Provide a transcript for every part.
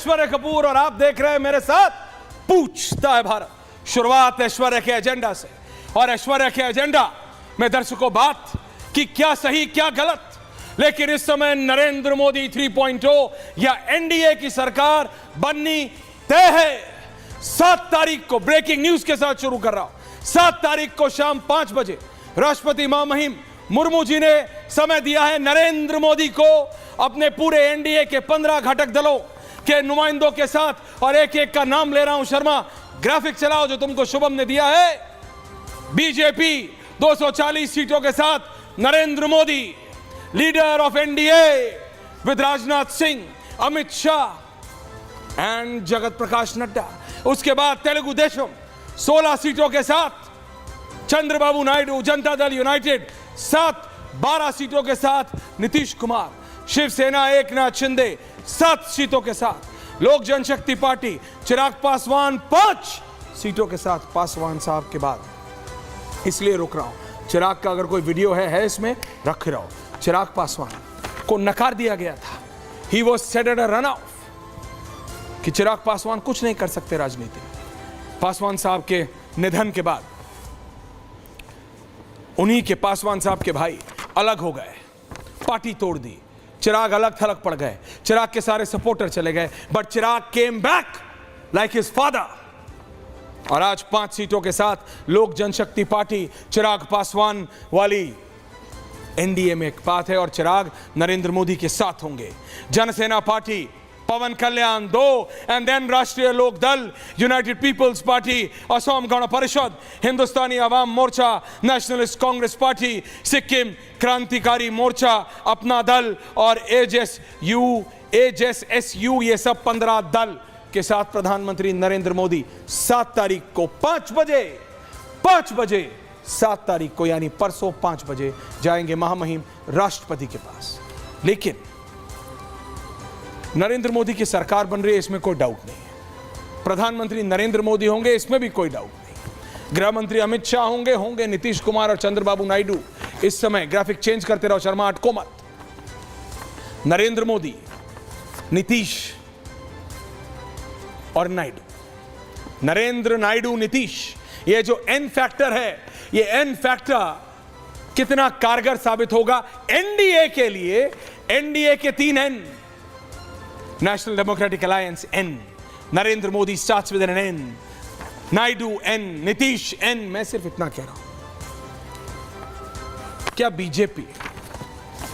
ऐश्वर्या कपूर और आप देख रहे हैं मेरे साथ पूछता है भारत। शुरुआत ऐश्वर्या के एजेंडा से, और ऐश्वर्या के एजेंडा में दर्शकों बात कि क्या सही क्या गलत, लेकिन इस समय नरेंद्र मोदी 3.0 या एनडीए की सरकार बननी तय है। 7 तारीख को ब्रेकिंग न्यूज के साथ शुरू कर रहा हूं। 7 तारीख को शाम 5 बजे राष्ट्रपति महामहिम मुर्मू जी ने समय दिया है नरेंद्र मोदी को अपने पूरे एनडीए के 15 घटक दलों के नुमाइंदों के साथ, और एक एक का नाम ले रहा हूं। शर्मा ग्राफिक चलाओ जो तुमको शुभम ने दिया है। बीजेपी 240 सीटों के साथ Narendra Modi leader of NDA with Rajnath Singh, Amit Shah and Jagat Prakash Nadda. उसके बाद तेलुगु देशम 16 सीटों के साथ चंद्रबाबू नायडू, जनता दल यूनाइटेड 12 सीटों के साथ नीतीश कुमार, शिवसेना एकनाथ शिंदे 7 सीटों के साथ, लोक जनशक्ति पार्टी चिराग पासवान 5 सीटों के साथ। पासवान साहब के बाद इसलिए रुक रहा हूं, चिराग का अगर कोई वीडियो है इसमें रख रहा हूं। चिराग पासवान को नकार दिया गया था, he was said at a run of कि चिराग पासवान कुछ नहीं कर सकते राजनीति में। पासवान साहब के निधन के बाद उन्हीं के पासवान साहब के भाई अलग हो गए, पार्टी तोड़ दी, चिराग अलग थलग पड़ गए, चिराग के सारे सपोर्टर चले गए, but Chirag came back like his father. और आज 5 सीटों के साथ लोक जनशक्ति पार्टी चिराग पासवान वाली एनडीए में एक बात है, और चिराग नरेंद्र मोदी के साथ होंगे। Janasena party Pawan Kalyan 2, and then Rashtriya Lok दल, United peoples party, Assam Gana Parishad, Hindustani Awam Morcha, nationalist Congress party, Sikkim क्रांतिकारी मोर्चा, अपना दल और एजेएसयू, ये सब 15 दल के साथ प्रधानमंत्री नरेंद्र मोदी 7 तारीख को 5 बजे 7 तारीख को यानी परसों 5 बजे जाएंगे महामहिम राष्ट्रपति के पास। लेकिन नरेंद्र मोदी की सरकार बन रही है, इसमें कोई डाउट नहीं है। प्रधानमंत्री नरेंद्र मोदी होंगे, इसमें भी कोई डाउट नहीं। गृह मंत्री अमित शाह होंगे नीतीश कुमार और चंद्रबाबू नायडू। इस समय ग्राफिक चेंज करते रहो शर्मा, अटको मत। नरेंद्र मोदी, नीतीश और नायडू, नरेंद्र नायडू नीतीश, ये जो एन फैक्टर है, ये एन फैक्टर कितना कारगर साबित होगा एनडीए के लिए। एनडीए के 3 N, national democratic alliance N, Narendra Modi starts with N N, Naidu N, Nitish N. मैं सिर्फ इतना कह रहा हूं, क्या बीजेपी,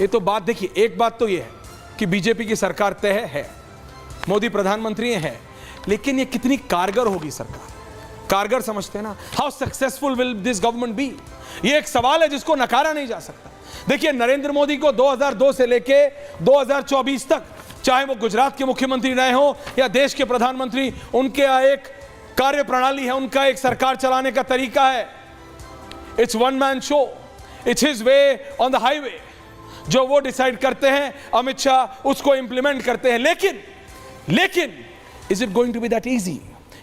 ये तो बात देखिए, एक बात तो ये है कि बीजेपी की सरकार तय है, मोदी प्रधानमंत्री है, लेकिन ये कितनी कारगर होगी सरकार? कारगर समझते हैं ना, how successful will this government be? ये एक सवाल है जिसको नकारा नहीं जा सकता। देखिए नरेंद्र मोदी को 2002 से लेके 2024 तक, चाहे वो गुजरात के मुख्यमंत्री रहे हो या देश के प्रधानमंत्री, उनके एक कार्य प्रणाली है, उनका एक सरकार चलाने का तरीका है। It's one man show, it's his way on the highway. जो वो डिसाइड करते हैं, अमित शाह उसको इंप्लीमेंट करते हैं। लेकिन is it going to be that easy?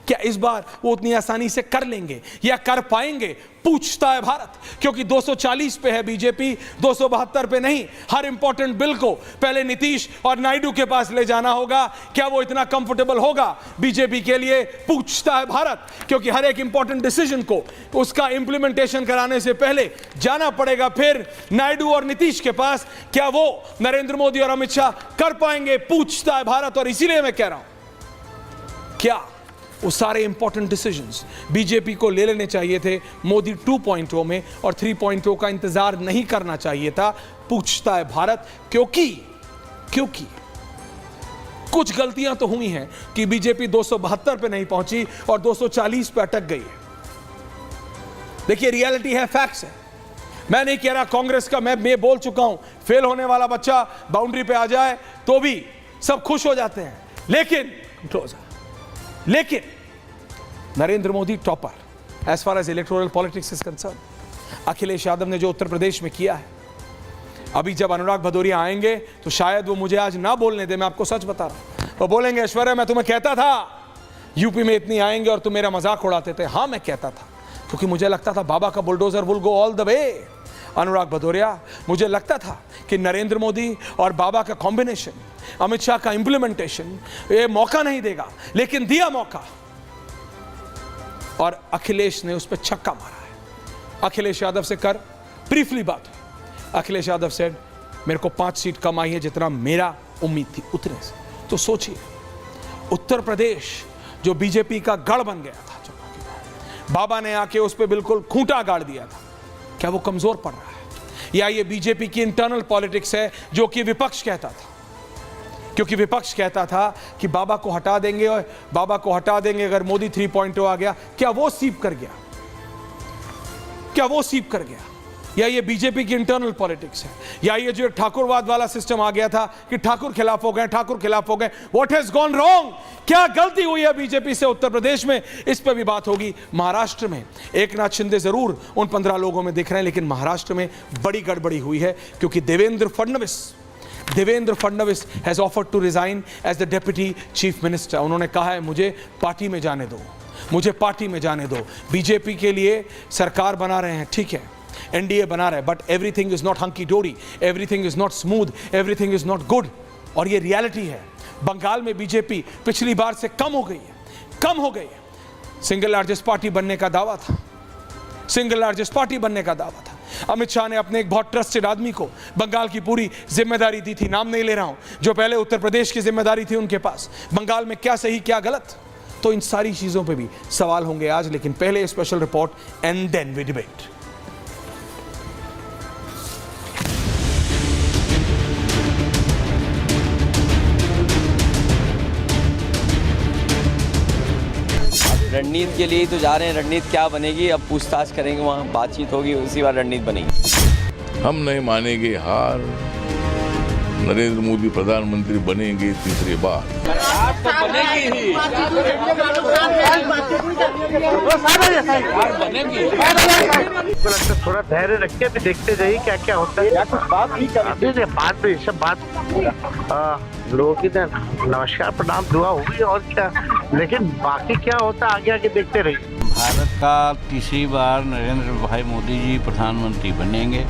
क्या इस बार वो उतनी आसानी से कर लेंगे या कर पाएंगे? पूछता है भारत, क्योंकि 240 पे है बीजेपी, 272 पे नहीं। हर इंपॉर्टेंट बिल को पहले नीतीश और नायडू के पास ले जाना होगा। क्या वो इतना कंफर्टेबल होगा बीजेपी के लिए? पूछता है भारत, क्योंकि हर एक इंपॉर्टेंट डिसीजन को उसका इंप्लीमेंटेशन कराने से पहले जाना पड़ेगा फिर नायडू और नीतीश के पास। क्या वो नरेंद्र मोदी और अमित शाह कर पाएंगे? पूछता है भारत। और इसीलिए मैं कह रहा हूं, क्या वो सारे इंपॉर्टेंट डिसीजंस बीजेपी को ले लेने चाहिए थे मोदी 2.0 में, और 3.0 का इंतजार नहीं करना चाहिए था? पूछता है भारत। क्योंकि कुछ गलतियां तो हुई हैं कि बीजेपी 272 पे नहीं पहुंची और 240 पे अटक गई है। देखिए रियलिटी है, फैक्ट्स है। मैं नहीं कह रहा कांग्रेस का, मैं बोल चुका हूं, फेल होने वाला बच्चा बाउंड्री पे आ जाए तो भी सब खुश हो जाते हैं, लेकिन Narendra Modi topper as far as electoral politics is concern. Akhilesh Yadav ने जो उत्तर प्रदेश में किया है, अभी जब अनुराग भदौरिया आएंगे तो शायद वो मुझे आज ना बोलने दे, मैं आपको सच बता रहा हूं। वो बोलेंगे ऐश्वर्या मैं तुम्हें कहता था यूपी में इतनी आएंगे और तुम मेरा मजाक उड़ाते थे। हाँ मैं कहता था, क्योंकि मुझे लगता था बाबा का bulldozer will go all the way. Anurag Bhadauria, मुझे लगता था कि नरेंद्र मोदी और बाबा का कॉम्बिनेशन, अमित शाह का इंप्लीमेंटेशन ये मौका नहीं देगा, लेकिन दिया मौका और अखिलेश ने उस पर छक्का मारा है। अखिलेश यादव से कर ब्रीफली बात हुई। अखिलेश यादव सेड मेरे को 5 सीट कम आई है जितना मेरा उम्मीद थी उतने से। तो सोचिए, उत्तर प्रदेश जो बीजेपी का गढ़ बन गया था, बाबा ने आके उस पर बिल्कुल खूंटा गाड़ दिया था, क्या वो कमजोर पड़ रहा है? या ये बीजेपी की इंटरनल पॉलिटिक्स है जो कि विपक्ष कहता था? क्योंकि विपक्ष कहता था कि बाबा को हटा देंगे, और बाबा को हटा देंगे अगर मोदी 3.0 आ गया। क्या वो सीप कर गया? क्या वो सीप कर गया? या ये बीजेपी की इंटरनल पॉलिटिक्स है? या ये जो ठाकुरवाद वाला सिस्टम आ गया था कि ठाकुर खिलाफ हो गए, ठाकुर खिलाफ हो गए। What has gone wrong? क्या गलती हुई है बीजेपी से उत्तर प्रदेश में? इस पर भी बात होगी। महाराष्ट्र में एकनाथ शिंदे जरूर उन 15 लोगों में दिख रहे हैं, लेकिन महाराष्ट्र में बड़ी गड़बड़ी हुई है, क्योंकि Devendra Fadnavis has offered to resign as the deputy chief minister. उन्होंने कहा है मुझे पार्टी में जाने दो, मुझे पार्टी में जाने दो। बीजेपी के लिए सरकार बना रहे हैं, ठीक है, एनडीए बना रहे हैं, but everything is not hunky डोरी, everything is not smooth, everything is not good. और ये रियलिटी है। बंगाल में बीजेपी पिछली बार से कम हो गई है, कम हो गई है। सिंगल लार्जेस्ट पार्टी बनने का दावा था, सिंगल लार्जेस्ट पार्टी बनने का दावा था। अमित शाह ने अपने एक बहुत ट्रस्टेड आदमी को बंगाल की पूरी जिम्मेदारी दी थी, नाम नहीं ले रहा हूं, जो पहले उत्तर प्रदेश की जिम्मेदारी थी उनके पास। बंगाल में क्या सही क्या गलत, तो इन सारी चीजों पे भी सवाल होंगे आज। लेकिन पहले special report and then we debate. रणनीति के लिए ही तो जा रहे हैं। रणनीति क्या बनेगी, अब पूछताछ करेंगे, वहाँ बातचीत होगी, उसी बार रणनीति बनेगी। हम नहीं मानेंगे हार। नरेंद्र मोदी प्रधानमंत्री बनेंगे तीसरी बार। आप तो बनेगी ही, थोड़ा धैर्य रख के भी देखते जाइए क्या क्या होता है। बात भी करेंगे, बात भी सब बात लोगों की नमस्कार प्रणाम दुआ हुई और क्या, लेकिन बाकी क्या होता है आगे आगे देखते रहिए। भारत का तीसरी बार नरेंद्र भाई मोदी जी प्रधानमंत्री बनेंगे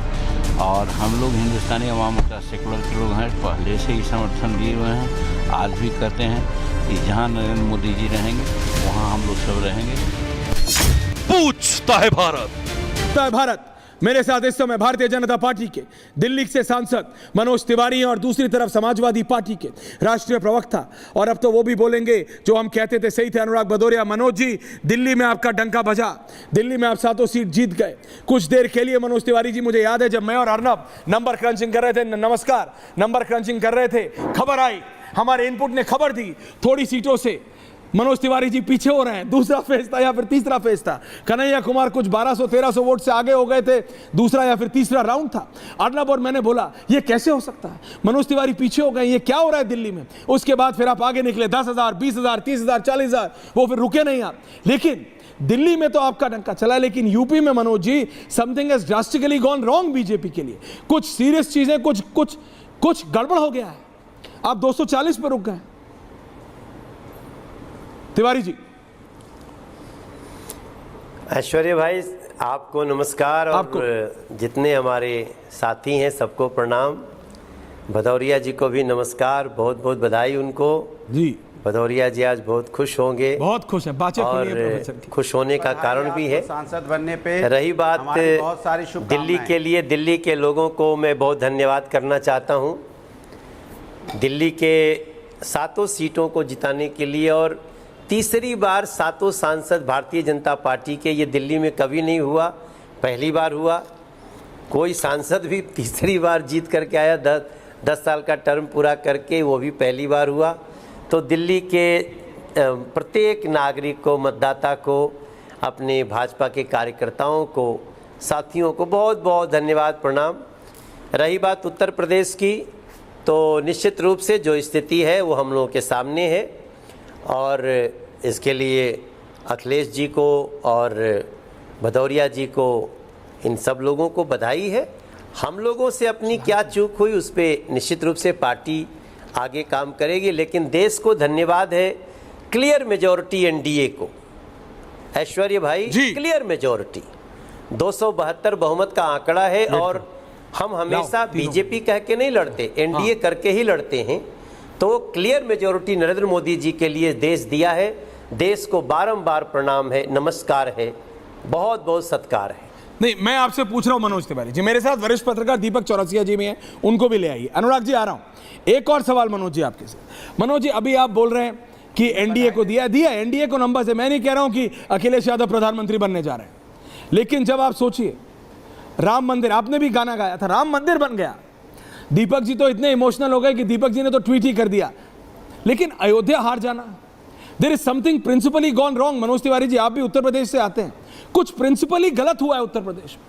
और हम लोग हिंदुस्तानी अवाम का सेकुलर के लोग हैं, पहले से ही समर्थन दिए हुए हैं, आज भी कहते हैं कि जहां नरेंद्र मोदी जी रहेंगे वहां हम लोग सब रहेंगे। पूछता है भारत। मेरे साथ इस समय भारतीय जनता पार्टी के दिल्ली से सांसद मनोज तिवारी हैं और दूसरी तरफ समाजवादी पार्टी के राष्ट्रीय प्रवक्ता, और अब तो वो भी बोलेंगे जो हम कहते थे सही थे, अनुराग भदौरिया। मनोज जी, दिल्ली में आपका डंका बजा, दिल्ली में आप 7 सीट जीत गए। कुछ देर के लिए मनोज तिवारी जी, मुझे याद है जब मैं और अर्नब नंबर क्रंचिंग कर रहे थे, नमस्कार, नंबर क्रंचिंग कर रहे थे, खबर आई, हमारे इनपुट ने खबर दी, थोड़ी सीटों से मनोज तिवारी जी पीछे हो रहे हैं। दूसरा फेज था या फिर तीसरा फेज था, कन्हैया कुमार कुछ 1200-1300 वोट से आगे हो गए थे, दूसरा या फिर तीसरा राउंड था। अर्नब और मैंने बोला ये कैसे हो सकता है, मनोज तिवारी पीछे हो गए, ये क्या हो रहा है दिल्ली में। उसके बाद फिर आप आगे निकले, 10,000, 20,000, 30,000, 40,000, वो फिर रुके नहीं आप। लेकिन दिल्ली में तो आपका डंका चला, लेकिन यूपी में Manoj ji something has drastically gone wrong BJP के लिए। कुछ सीरियस चीजें, कुछ गड़बड़ हो गया है। आप 240 पर रुक गए। तिवारी जी। ऐश्वर्य भाई, आपको नमस्कार और जितने हमारे साथी हैं सबको प्रणाम। भदौरिया जी को भी नमस्कार, बहुत बहुत बधाई उनको जी। भदौरिया जी आज बहुत खुश होंगे, बहुत खुश हैं, और खुश होने का कारण भी है सांसद बनने पे। रही बात बहुत सारी दिल्ली के लिए, दिल्ली के लोगों को मैं बहुत धन्यवाद करना चाहता हूँ। दिल्ली के 7 सीटों को जिताने के लिए, और तीसरी बार 7 सांसद भारतीय जनता पार्टी के, ये दिल्ली में कभी नहीं हुआ, पहली बार हुआ। कोई सांसद भी तीसरी बार जीत करके आया, 10 साल का टर्म पूरा करके, वो भी पहली बार हुआ। तो दिल्ली के प्रत्येक नागरिक को, मतदाता को, अपने भाजपा के कार्यकर्ताओं को, साथियों को बहुत बहुत धन्यवाद प्रणाम। रही बात उत्तर प्रदेश की, तो निश्चित रूप से जो स्थिति है वो हम लोगों के सामने है, और इसके लिए अखिलेश जी को और भदौरिया जी को, इन सब लोगों को बधाई है। हम लोगों से अपनी क्या चूक हुई उस पर निश्चित रूप से पार्टी आगे काम करेगी, लेकिन देश को धन्यवाद है क्लियर मेजॉरिटी एनडीए को। ऐश्वर्य भाई, क्लियर मेजॉरिटी, 272 बहुमत का आंकड़ा है और हम हमेशा बीजेपी कह के नहीं लड़ते, एनडीए करके ही लड़ते हैं। तो क्लियर मेजोरिटी नरेंद्र मोदी जी के लिए देश दिया है। देश को बारंबार प्रणाम है, नमस्कार है, बहुत बहुत सत्कार है। नहीं, मैं आपसे पूछ रहा हूं मनोज तिवारी जी, मेरे साथ वरिष्ठ पत्रकार दीपक चौरसिया जी भी हैं, उनको भी ले आइए। अनुराग जी आ रहा हूं, एक और सवाल मनोज जी आपके साथ। मनोज जी, अभी आप बोल रहे हैं कि एनडीए को दिया एनडीए को नंबर से। मैं नहीं कह रहा हूं कि अखिलेश यादव प्रधानमंत्री बनने जा रहे हैं, लेकिन जब आप सोचिए राम मंदिर, आपने भी गाना गाया था, राम मंदिर बन गया। दीपक जी तो इतने इमोशनल हो गए कि दीपक जी ने तो ट्वीट ही कर दिया। लेकिन अयोध्या हार जाना, there is something principally gone wrong. Manoj Tiwari ji, आप भी उत्तर प्रदेश से आते हैं, कुछ प्रिंसिपली गलत हुआ है उत्तर प्रदेश में।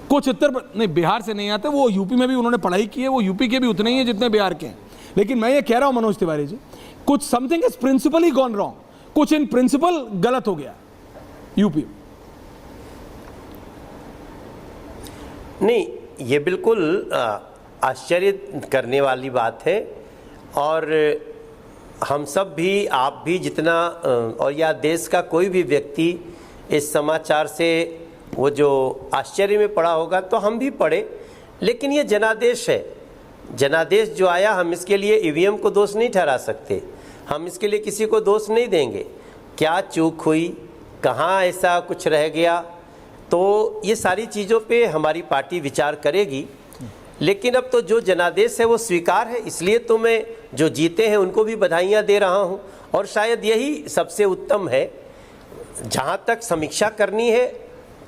कुछ नहीं, बिहार से नहीं आते, वो यूपी में भी उन्होंने पढ़ाई की है, वो यूपी के भी उतने ही हैं जितने बिहार के हैं। लेकिन मैं ये कह रहा हूं मनोज तिवारी जी, कुछ something is principally gone wrong, कुछ इन प्रिंसिपल गलत हो गया यूपी में। नहीं, ये बिल्कुल आश्चर्य करने वाली बात है। और हम सब भी, आप भी जितना, और या देश का कोई भी व्यक्ति इस समाचार से वो जो आश्चर्य में पड़ा होगा, तो हम भी पड़े। लेकिन ये जनादेश है, जनादेश जो आया, हम इसके लिए ईवीएम को दोष नहीं ठहरा सकते, हम इसके लिए किसी को दोष नहीं देंगे। क्या चूक हुई, कहाँ ऐसा कुछ रह गया, तो ये सारी चीज़ों पे हमारी पार्टी विचार करेगी। लेकिन अब तो जो जनादेश है वो स्वीकार है, इसलिए तो मैं जो जीते हैं उनको भी बधाइयाँ दे रहा हूँ। और शायद यही सबसे उत्तम है। जहाँ तक समीक्षा करनी है,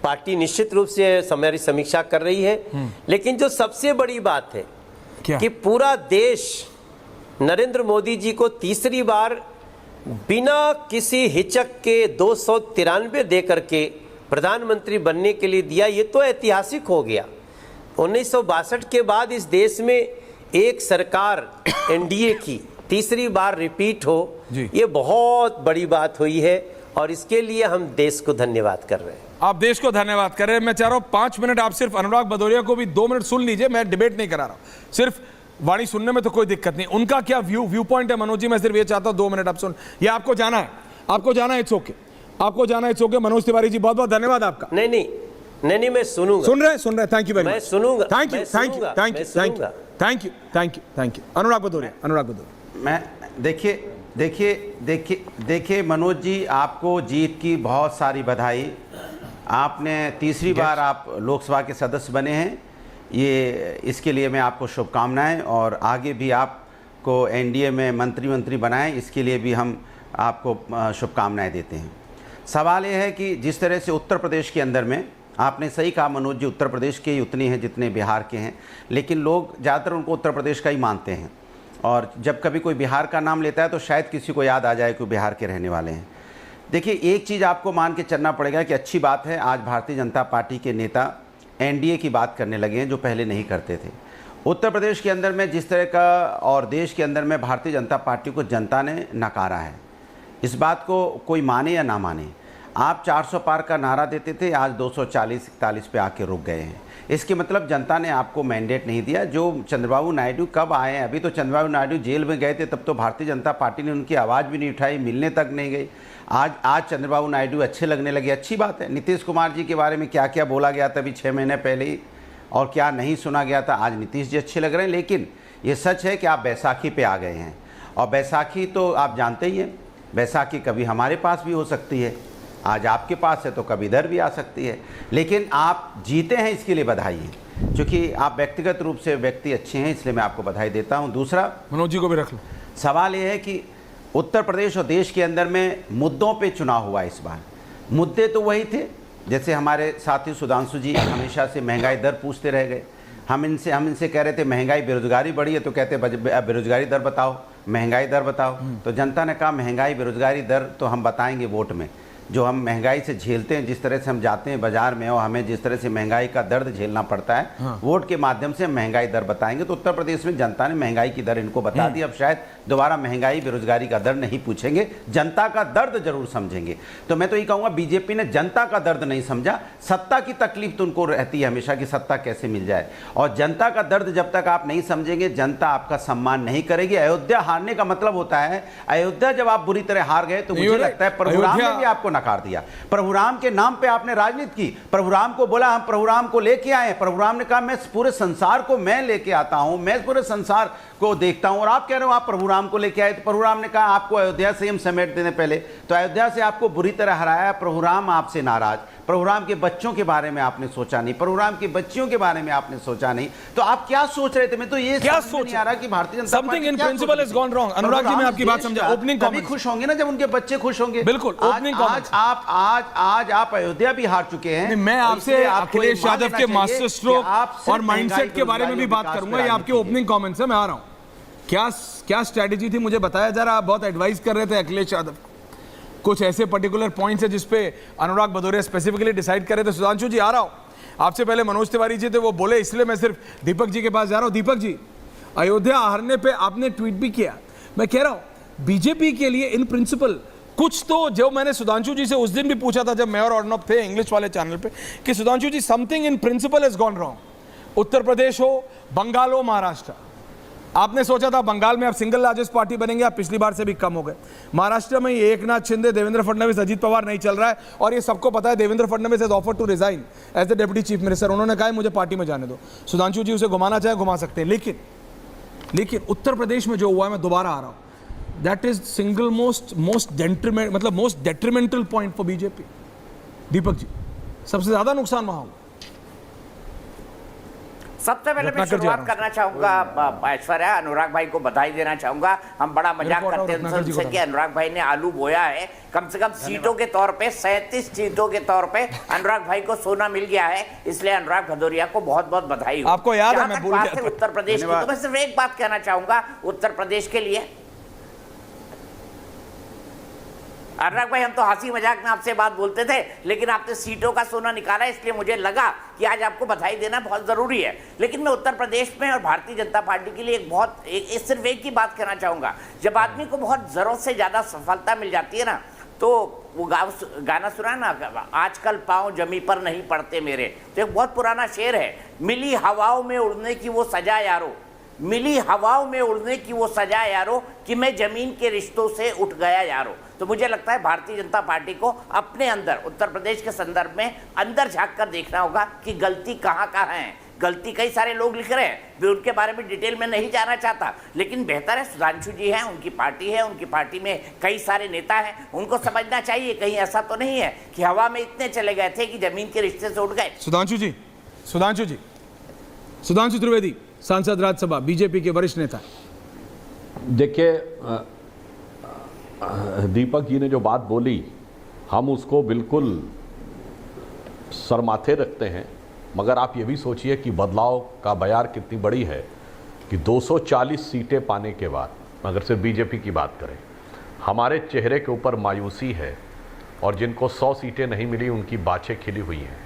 पार्टी निश्चित रूप से हमारी समीक्षा कर रही है। लेकिन जो सबसे बड़ी बात है कि पूरा देश नरेंद्र मोदी जी को तीसरी बार बिना किसी हिचक के 293 दे करके प्रधानमंत्री बनने के लिए दिया, ये तो ऐतिहासिक हो गया। 1962 के बाद इस देश में एक सरकार एनडीए की तीसरी बार रिपीट हो, ये बहुत बड़ी बात हुई है और इसके लिए हम देश को धन्यवाद कर रहे हैं। आप देश को धन्यवाद कर रहे हैं। मैं चाह रहा हूं 5 मिनट आप सिर्फ अनुराग भदौरिया को भी 2 मिनट सुन लीजिए। मैं डिबेट नहीं करा रहा हूं, सिर्फ वाणी सुनने में तो कोई दिक्कत नहीं। उनका क्या व्यू पॉइंट है मनोज जी, मैं सिर्फ ये चाहता हूं 2 मिनट आप सुन। ये आपको जाना है, आपको जाना है, इट्स ओके, आपको जाना है, इट्स ओके। मनोज तिवारी जी, बहुत बहुत धन्यवाद आपका। नहीं, मैं सुनूंगा। सुन रहे, थैंक यू वेरी मच। मैं सुनूंगा, थैंक यू। अनुराग भदौरिया। मैं देखिए मनोज जी, आपको जीत की बहुत सारी बधाई। आपने तीसरी बार आप लोकसभा के सदस्य बने हैं, ये इसके लिए मैं आपको शुभकामनाएं, और आगे भी आपको एनडीए में मंत्री बनाएं, इसके लिए भी हम आपको शुभकामनाएं देते हैं। सवाल ये है कि जिस तरह से उत्तर प्रदेश के अंदर में, आपने सही कहा मनोज जी, उत्तर प्रदेश के ही उतने हैं जितने बिहार के हैं, लेकिन लोग ज़्यादातर उनको उत्तर प्रदेश का ही मानते हैं। और जब कभी कोई बिहार का नाम लेता है तो शायद किसी को याद आ जाए कि बिहार के रहने वाले हैं। देखिए, एक चीज़ आपको मान के चलना पड़ेगा कि अच्छी बात है, आज भारतीय जनता पार्टी के नेता एनडीए की बात करने लगे हैं, जो पहले नहीं करते थे। उत्तर प्रदेश के अंदर में जिस तरह का और देश के अंदर में भारतीय जनता पार्टी को जनता ने नकारा है, इस बात को कोई माने या ना माने, आप 400 पार का नारा देते थे, आज 240-41 पे आके रुक गए हैं। इसके मतलब जनता ने आपको मैंडेट नहीं दिया। जो चंद्रबाबू नायडू कब आए हैं, अभी तो चंद्रबाबू नायडू जेल में गए थे, तब तो भारतीय जनता पार्टी ने उनकी आवाज़ भी नहीं उठाई, मिलने तक नहीं गई। आज चंद्रबाबू नायडू अच्छे लगने लगे, अच्छी बात है। नीतीश कुमार जी के बारे में क्या क्या बोला गया था अभी 6 महीने पहले ही, और क्या नहीं सुना गया था, आज नीतीश जी अच्छे लग रहे हैं। लेकिन ये सच है कि आप बैसाखी पे आ गए हैं, और बैसाखी तो आप जानते ही हैं, बैसाखी कभी हमारे पास भी हो सकती है, आज आपके पास है तो कभी इधर भी आ सकती है। लेकिन आप जीते हैं, इसके लिए बधाई है, क्योंकि आप व्यक्तिगत रूप से व्यक्ति अच्छे हैं, इसलिए मैं आपको बधाई देता हूं। दूसरा, मनोज जी को भी रख लो। सवाल यह है कि उत्तर प्रदेश और देश के अंदर में मुद्दों पे चुनाव हुआ इस बार। मुद्दे तो वही थे, जैसे हमारे साथी सुधांशु जी हमेशा से महंगाई दर पूछते रह गए। हम इनसे कह रहे थे महंगाई बेरोजगारी बढ़ी है, तो कहते बेरोजगारी दर बताओ, महंगाई दर बताओ। तो जनता ने कहा महंगाई बेरोजगारी दर तो हम बताएंगे वोट में। जो हम महंगाई से झेलते हैं, जिस तरह से हम जाते हैं बाजार में और हमें जिस तरह से महंगाई का दर्द झेलना पड़ता है, वोट के माध्यम से महंगाई दर बताएंगे। तो उत्तर प्रदेश में जनता ने महंगाई की दर इनको बता दी। अब शायद दोबारा महंगाई बेरोजगारी का दर नहीं पूछेंगे, जनता का दर्द जरूर समझेंगे। तो मैं तो ये कहूँगा, बीजेपी ने जनता का दर्द नहीं समझा, सत्ता की तकलीफ तो उनको रहती है हमेशा कि सत्ता कैसे मिल जाए। और जनता का दर्द जब तक आप नहीं समझेंगे, जनता आपका सम्मान नहीं करेगी। अयोध्या हारने का मतलब होता है, अयोध्या जब आप बुरी तरह हार गए तो मुझे लगता है प्रोग्राम में भी आपको नकार दिया। प्रभु राम के नाम पे आपने राजनीति की। प्रभु राम को बोला हम प्रभु राम को लेके आए। प्रभु राम ने कहा मैं पूरे संसार को मैं लेके आता हूं, मैं पूरे संसार को देखता हूं। और आप कह रहे हो आप प्रभु राम को लेके आए। तो प्रभु राम ने कहा आपको अयोध्या से हम समेट देने पहले, तो अयोध्या से आपको बुरी तरह हराया। प्रभु राम आपसे नाराज। प्रभु राम के बच्चों के बारे में आपने सोचा नहीं, प्रभु राम की बच्चियों के बारे में आपने सोचा नहीं। तो आप क्या सोच रहे थे? मैं तो ये क्या समझ में नहीं आ रहा कि Bharatiya Janata something in principle has gone wrong. Anurag ji मैं आपकी बात समझा। ओपनिंग कमेंट खुश होंगे ना जब उनके बच्चे खुश होंगे। बिल्कुल ओपनिंग कमेंट। आज आप अयोध्या भी हार चुके हैं। मैं आपसे अखिलेश यादव के मास्टर स्ट्रोक और माइंडसेट के बारे में भी बात करूंगा। ये आपके ओपनिंग कमेंट्स है, मैं आ रहा हूं। क्या स्ट्रेटेजी थी मुझे बताया जरा। आप बहुत एडवाइस कर रहे थे अखिलेश यादव, कुछ ऐसे पर्टिकुलर पॉइंट्स है जिसपे अनुराग भदौरिया स्पेसिफिकली डिसाइड कर रहे थे। सुधांशु जी आ रहा हूं, आपसे पहले मनोज तिवारी जी थे, वो बोले इसलिए मैं सिर्फ दीपक जी के पास जा रहा हूं। दीपक जी, अयोध्या हारने पे आपने ट्वीट भी किया। मैं कह रहा हूं बीजेपी के लिए इन प्रिंसिपल कुछ तो, जो मैंने सुधांशु जी से उस दिन भी पूछा था जब मैं और अर्नब थे इंग्लिश वाले चैनल पे, कि Sudhanshu ji something in principle has gone wrong. Uttar Pradesh हो, बंगाल हो, महाराष्ट्र, आपने सोचा था बंगाल में आप सिंगल लार्जेस्ट पार्टी बनेंगे, आप पिछली बार से भी कम हो गए। महाराष्ट्र में एकनाथ शिंदे, देवेंद्र फडणवीस, अजीत पवार नहीं चल रहा है और ये सबको पता है। Devendra Fadnavis has offered to resign as the deputy chief minister. उन्होंने कहा मुझे पार्टी में जाने दो। सुधांशु जी उसे घुमाना चाहे घुमा सकते हैं, लेकिन उत्तर प्रदेश में जो हुआ है, मैं दोबारा आ रहा हूं, that is single most detrimental point for BJP. Deepak ji, सबसे ज्यादा नुकसान वहां हुआ। सबसे पहले मैं शुरुआत करना चाहूंगा ऐश्वर्या, अनुराग भाई को बधाई देना चाहूंगा। हम बड़ा मजाक करते हैं उनसे कि अनुराग भाई ने आलू बोया है। कम से कम सीटों के तौर पे 37 सीटों के तौर पे अनुराग भाई को सोना मिल गया है, इसलिए अनुराग भदौरिया को बहुत बहुत बधाई हो। आपको याद है मैं भूल गया था। उत्तर प्रदेश की, तो मैं सिर्फ एक बात कहना चाहूंगा उत्तर प्रदेश के लिए। अनुराग भाई, हम तो हंसी मजाक में आपसे बात बोलते थे, लेकिन आपने सीटों का सोना निकाला, इसलिए मुझे लगा कि आज आपको बधाई देना बहुत जरूरी है। लेकिन मैं उत्तर प्रदेश में और भारतीय जनता पार्टी के लिए सिर्फ एक ही बात कहना चाहूंगा। जब आदमी को बहुत जरूरत से ज्यादा सफलता मिल जाती है ना, तो वो गाना सुना ना, आजकल पाँव जमी पर नहीं पड़ते मेरे, तो एक बहुत पुराना शेर है। मिली हवाओं में उड़ने की वो सजा यारो, मिली हवाओं में उड़ने की वो सजा यारो, कि मैं जमीन के रिश्तों से उठ गया यारो। तो मुझे लगता है भारतीय जनता पार्टी को अपने अंदर, उत्तर प्रदेश के संदर्भ में अंदर झांक कर देखना होगा कि गलती कहाँ कहाँ है। गलती कई सारे लोग लिख रहे हैं, मैं उनके बारे में डिटेल में नहीं जाना चाहता, लेकिन बेहतर है सुधांशु जी हैं, उनकी पार्टी है, उनकी पार्टी में कई सारे नेता हैं, उनको समझना चाहिए कहीं ऐसा तो नहीं है कि हवा में इतने चले गए थे कि जमीन के रिश्ते से उठ गए। सुधांशु त्रिवेदी, सांसद राज्यसभा, बीजेपी के वरिष्ठ नेता। देखिए, दीपक जी ने जो बात बोली, हम उसको बिल्कुल सरमाथे रखते हैं, मगर आप ये भी सोचिए कि बदलाव का बयार कितनी बड़ी है कि 240 सीटें पाने के बाद, अगर सिर्फ बीजेपी की बात करें, हमारे चेहरे के ऊपर मायूसी है और जिनको 100 सीटें नहीं मिली उनकी बाछें खिली हुई हैं।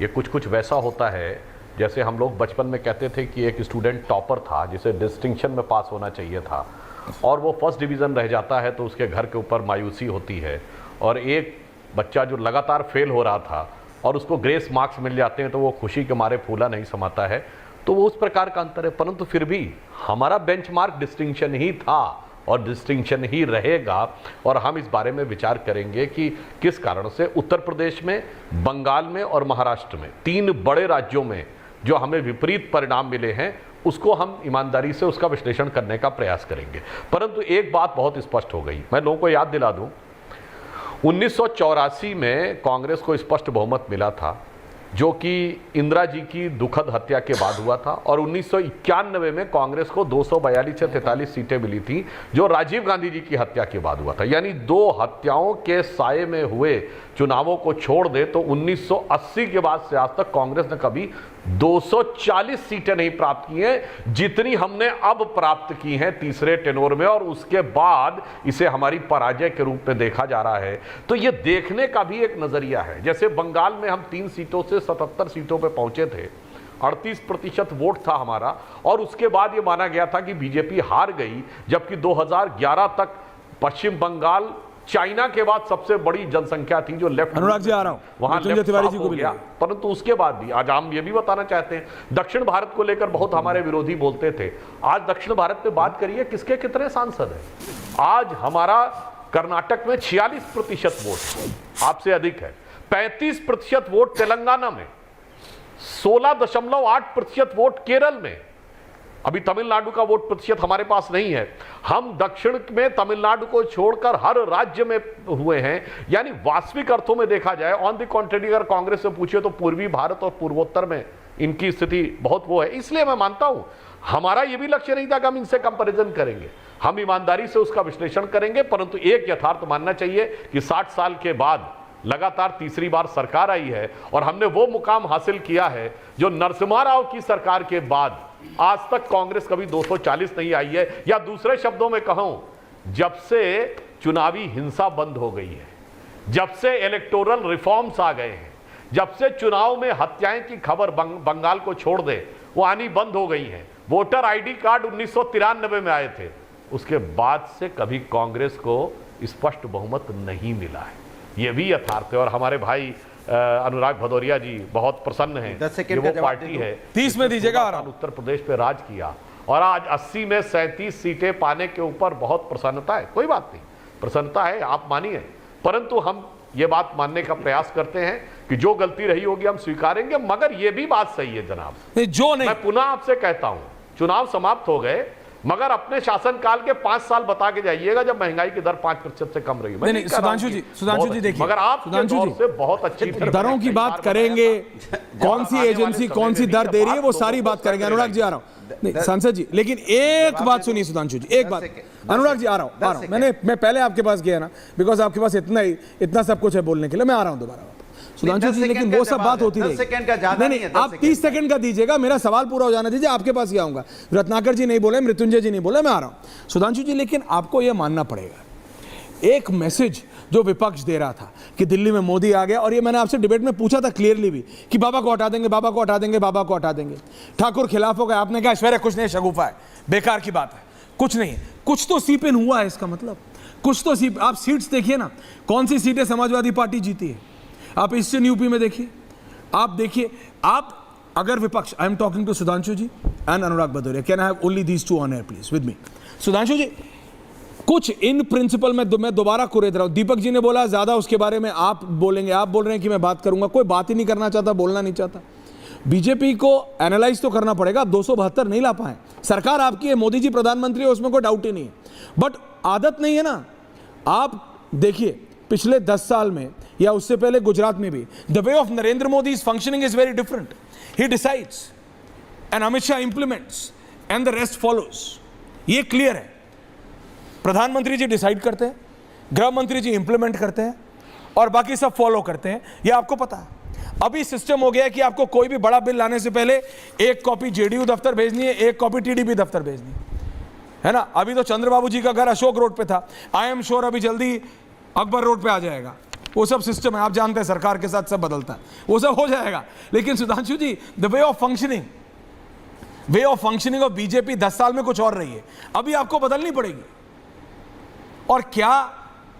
ये कुछ वैसा होता है जैसे हम लोग बचपन में कहते थे कि एक स्टूडेंट टॉपर था जिसे डिस्टिंक्शन में पास होना चाहिए था और वो फर्स्ट डिवीज़न रह जाता है, तो उसके घर के ऊपर मायूसी होती है। और एक बच्चा जो लगातार फेल हो रहा था और उसको ग्रेस मार्क्स मिल जाते हैं तो वो खुशी के मारे फूला नहीं समाता है। तो वो उस प्रकार का अंतर है, परंतु फिर भी हमारा बेंचमार्क डिस्टिंक्शन ही था और डिस्टिंक्शन ही रहेगा। और हम इस बारे में विचार करेंगे कि किस कारण से उत्तर प्रदेश में, बंगाल में और महाराष्ट्र में, 3 बड़े राज्यों में जो हमें विपरीत परिणाम मिले हैं, उसको हम ईमानदारी से उसका विश्लेषण करने का प्रयास करेंगे। परंतु एक बात बहुत स्पष्ट हो गई, मैं लोगों को याद दिला दूं, 1984 में कांग्रेस को स्पष्ट बहुमत मिला था, जो कि इंदिरा जी की दुखद हत्या के बाद हुआ था, और 1991 में कांग्रेस को 242 से 43 सीटें मिली थी, जो राजीव गांधी जी की हत्या के बाद हुआ था। यानी 2 हत्याओं के साये में हुए चुनावों को छोड़ दे तो 1980 के बाद से आज तक कांग्रेस ने कभी 240 सीटें नहीं प्राप्त की हैं, जितनी हमने अब प्राप्त की हैं तीसरे टेनोर में, और उसके बाद इसे हमारी पराजय के रूप में देखा जा रहा है। तो ये देखने का भी एक नजरिया है। जैसे बंगाल में हम 3 सीटों से 77 सीटों पे पहुंचे थे, 38% वोट था हमारा, और उसके बाद ये माना गया था कि बीजेपी हार गई, जबकि 2011 तक पश्चिम बंगाल चाइना के बाद सबसे बड़ी जनसंख्या थी जो लेफ्ट। अनुराग जी आ रहा हूं, वहां तिवारी जी को भी गया। परंतु उसके बाद भी आज हम ये भी बताना चाहते हैं, दक्षिण भारत को लेकर बहुत हमारे विरोधी बोलते थे, आज दक्षिण भारत में बात करिए किसके कितने सांसद हैं। आज हमारा कर्नाटक में 46% वोट आपसे अधिक है, 35% वोट तेलंगाना में, 16.8% वोट केरल में। अभी तमिलनाडु का वोट प्रतिशत हमारे पास नहीं है। हम दक्षिण में तमिलनाडु को छोड़कर हर राज्य में हुए हैं। यानी वास्तविक अर्थों में देखा जाए, ऑन द कॉन्ट्रेरी अगर कांग्रेस से पूछिए तो पूर्वी भारत और पूर्वोत्तर में इनकी स्थिति बहुत वो है। इसलिए मैं मानता हूं हमारा यह भी लक्ष्य नहीं था कि हम इनसे कंपैरिजन करेंगे, हम ईमानदारी से उसका विश्लेषण करेंगे। परंतु एक यथार्थ मानना चाहिए कि 60 साल के बाद लगातार तीसरी बार सरकार आई है और हमने वो मुकाम हासिल किया है जो नरसिम्हा राव की सरकार के बाद आज तक कांग्रेस कभी 240 नहीं आई है। या दूसरे शब्दों में कहूं, जब से चुनावी हिंसा बंद हो गई है, जब से इलेक्टोरल रिफॉर्म्स आ गए हैं, जब से चुनाव में हत्याएं की खबर बंगाल को छोड़ दे वो आनी बंद हो गई है। वोटर आईडी कार्ड 1993 में आए थे, उसके बाद से कभी कांग्रेस को स्पष्ट बहुमत नहीं मिला है। ये भी यथार्थ है। और हमारे भाई अनुराग भदौरिया जी बहुत प्रसन्न हैं। 10 सेकंड वो का पार्टी है 30 में दीजिएगा। उत्तर प्रदेश पे राज किया और आज 80 में 37 सीटें पाने के ऊपर बहुत प्रसन्नता है। कोई बात नहीं, प्रसन्नता है, आप मानिए। परंतु हम ये बात मानने का प्रयास करते हैं कि जो गलती रही होगी हम स्वीकारेंगे। मगर ये भी बात सही है जनाब, जो नहीं, मैं पुनः आपसे कहता हूं, चुनाव समाप्त हो गए, मगर अपने शासनकाल के 5 साल बता के जाइएगा जब महंगाई की दर 5% से कम रही। नहीं, सुधांशु जी देखिए, मगर आप सुधांशु जी से बहुत अच्छी दरों की बात करेंगे, कौन सी एजेंसी कौन सी दर दे रही है वो सारी बात करेंगे। अनुराग जी आ रहा हूं, नहीं सांसद जी, लेकिन एक बात सुनिए सुधांशु जी, एक बात। अनुराग जी आ रहा हूं, मैं पहले आपके पास गया ना, बिकॉज आपके पास इतना सब कुछ है बोलने के लिए। मैं आ रहा हूं दोबारा सुधांशु जी, लेकिन वो सब बात होती रही। नहीं, आप 30 सेकंड का दीजिएगा, मेरा सवाल पूरा हो जाना दीजिए, आपके पास ही आऊंगा। रत्नाकर जी नहीं बोले, मृत्युंजय जी नहीं बोले, मैं आ रहा हूं सुधांशु जी। लेकिन आपको यह मानना पड़ेगा, एक मैसेज जो विपक्ष दे रहा था कि दिल्ली में मोदी आ गया, और ये मैंने आपसे डिबेट में पूछा था क्लियरली भी कि बाबा को हटा देंगे, बाबा को हटा देंगे, बाबा को हटा देंगे। ठाकुर खिलाफ हो गए, आपने कहा ऐश्वर्या कुछ नहीं, शगुफा है, बेकार की बात है, कुछ नहीं। कुछ तो सीप इन हुआ है, इसका मतलब कुछ तो सीप। आप सीट्स देखिए ना, कौन सी सीटें समाजवादी पार्टी जीती है। आप ईस्टर्न यूपी में देखिए, आप देखिए। आप अगर विपक्ष, I am talking to Sudhanshu ji and Anurag Bhadauria, can I have only these two on air please with me. Sudhanshu ji, कुछ इन प्रिंसिपल में मैं दोबारा कुरेद रहा हूं। दीपक जी ने बोला ज्यादा उसके बारे में आप बोलेंगे, आप बोल रहे हैं कि मैं बात करूंगा। कोई बात ही नहीं करना चाहता, बोलना नहीं चाहता। बीजेपी को एनालाइज तो करना पड़ेगा। आप 272 नहीं ला पाए, सरकार आपकी है, मोदी जी प्रधानमंत्री है, उसमें कोई डाउट ही नहीं है। बट आदत नहीं है ना। आप देखिए पिछले 10 साल में या उससे पहले गुजरात में भी, the way of Narendra Modi is functioning is very different. He decides and Amit Shah implements and the rest follows. ये क्लियर है। प्रधानमंत्री जी डिसाइड करते हैं, गृह मंत्री जी इंप्लीमेंट करते हैं और बाकी सब फॉलो करते हैं। ये आपको पता है। अभी सिस्टम हो गया है कि आपको कोई भी बड़ा बिल लाने से पहले एक कॉपी जेडीयू दफ्तर भेजनी है, एक कॉपी टीडीपी दफ्तर भेजनी है ना। अभी तो चंद्रबाबू जी का घर अशोक रोड पे था, आई एम श्योर अभी जल्दी अकबर रोड पे आ जाएगा। वो सब सिस्टम है, आप जानते हैं सरकार के साथ सब बदलता है, वो सब हो जाएगा। लेकिन Sudhanshu ji, the way of functioning of BJP 10 साल में कुछ और रही है, अभी आपको बदलनी पड़ेगी। और क्या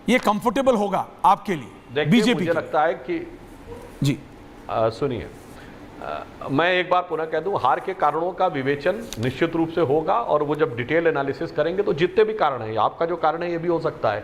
ये कंफर्टेबल होगा आपके लिए बीजेपी? मुझे लगता है कि जी सुनिए, मैं एक बार पुनः कह दूं, हार के कारणों का विवेचन निश्चित रूप से होगा और वो जब डिटेल एनालिसिस करेंगे तो जितने भी कारण हैं, आपका जो कारण है ये भी हो सकता है।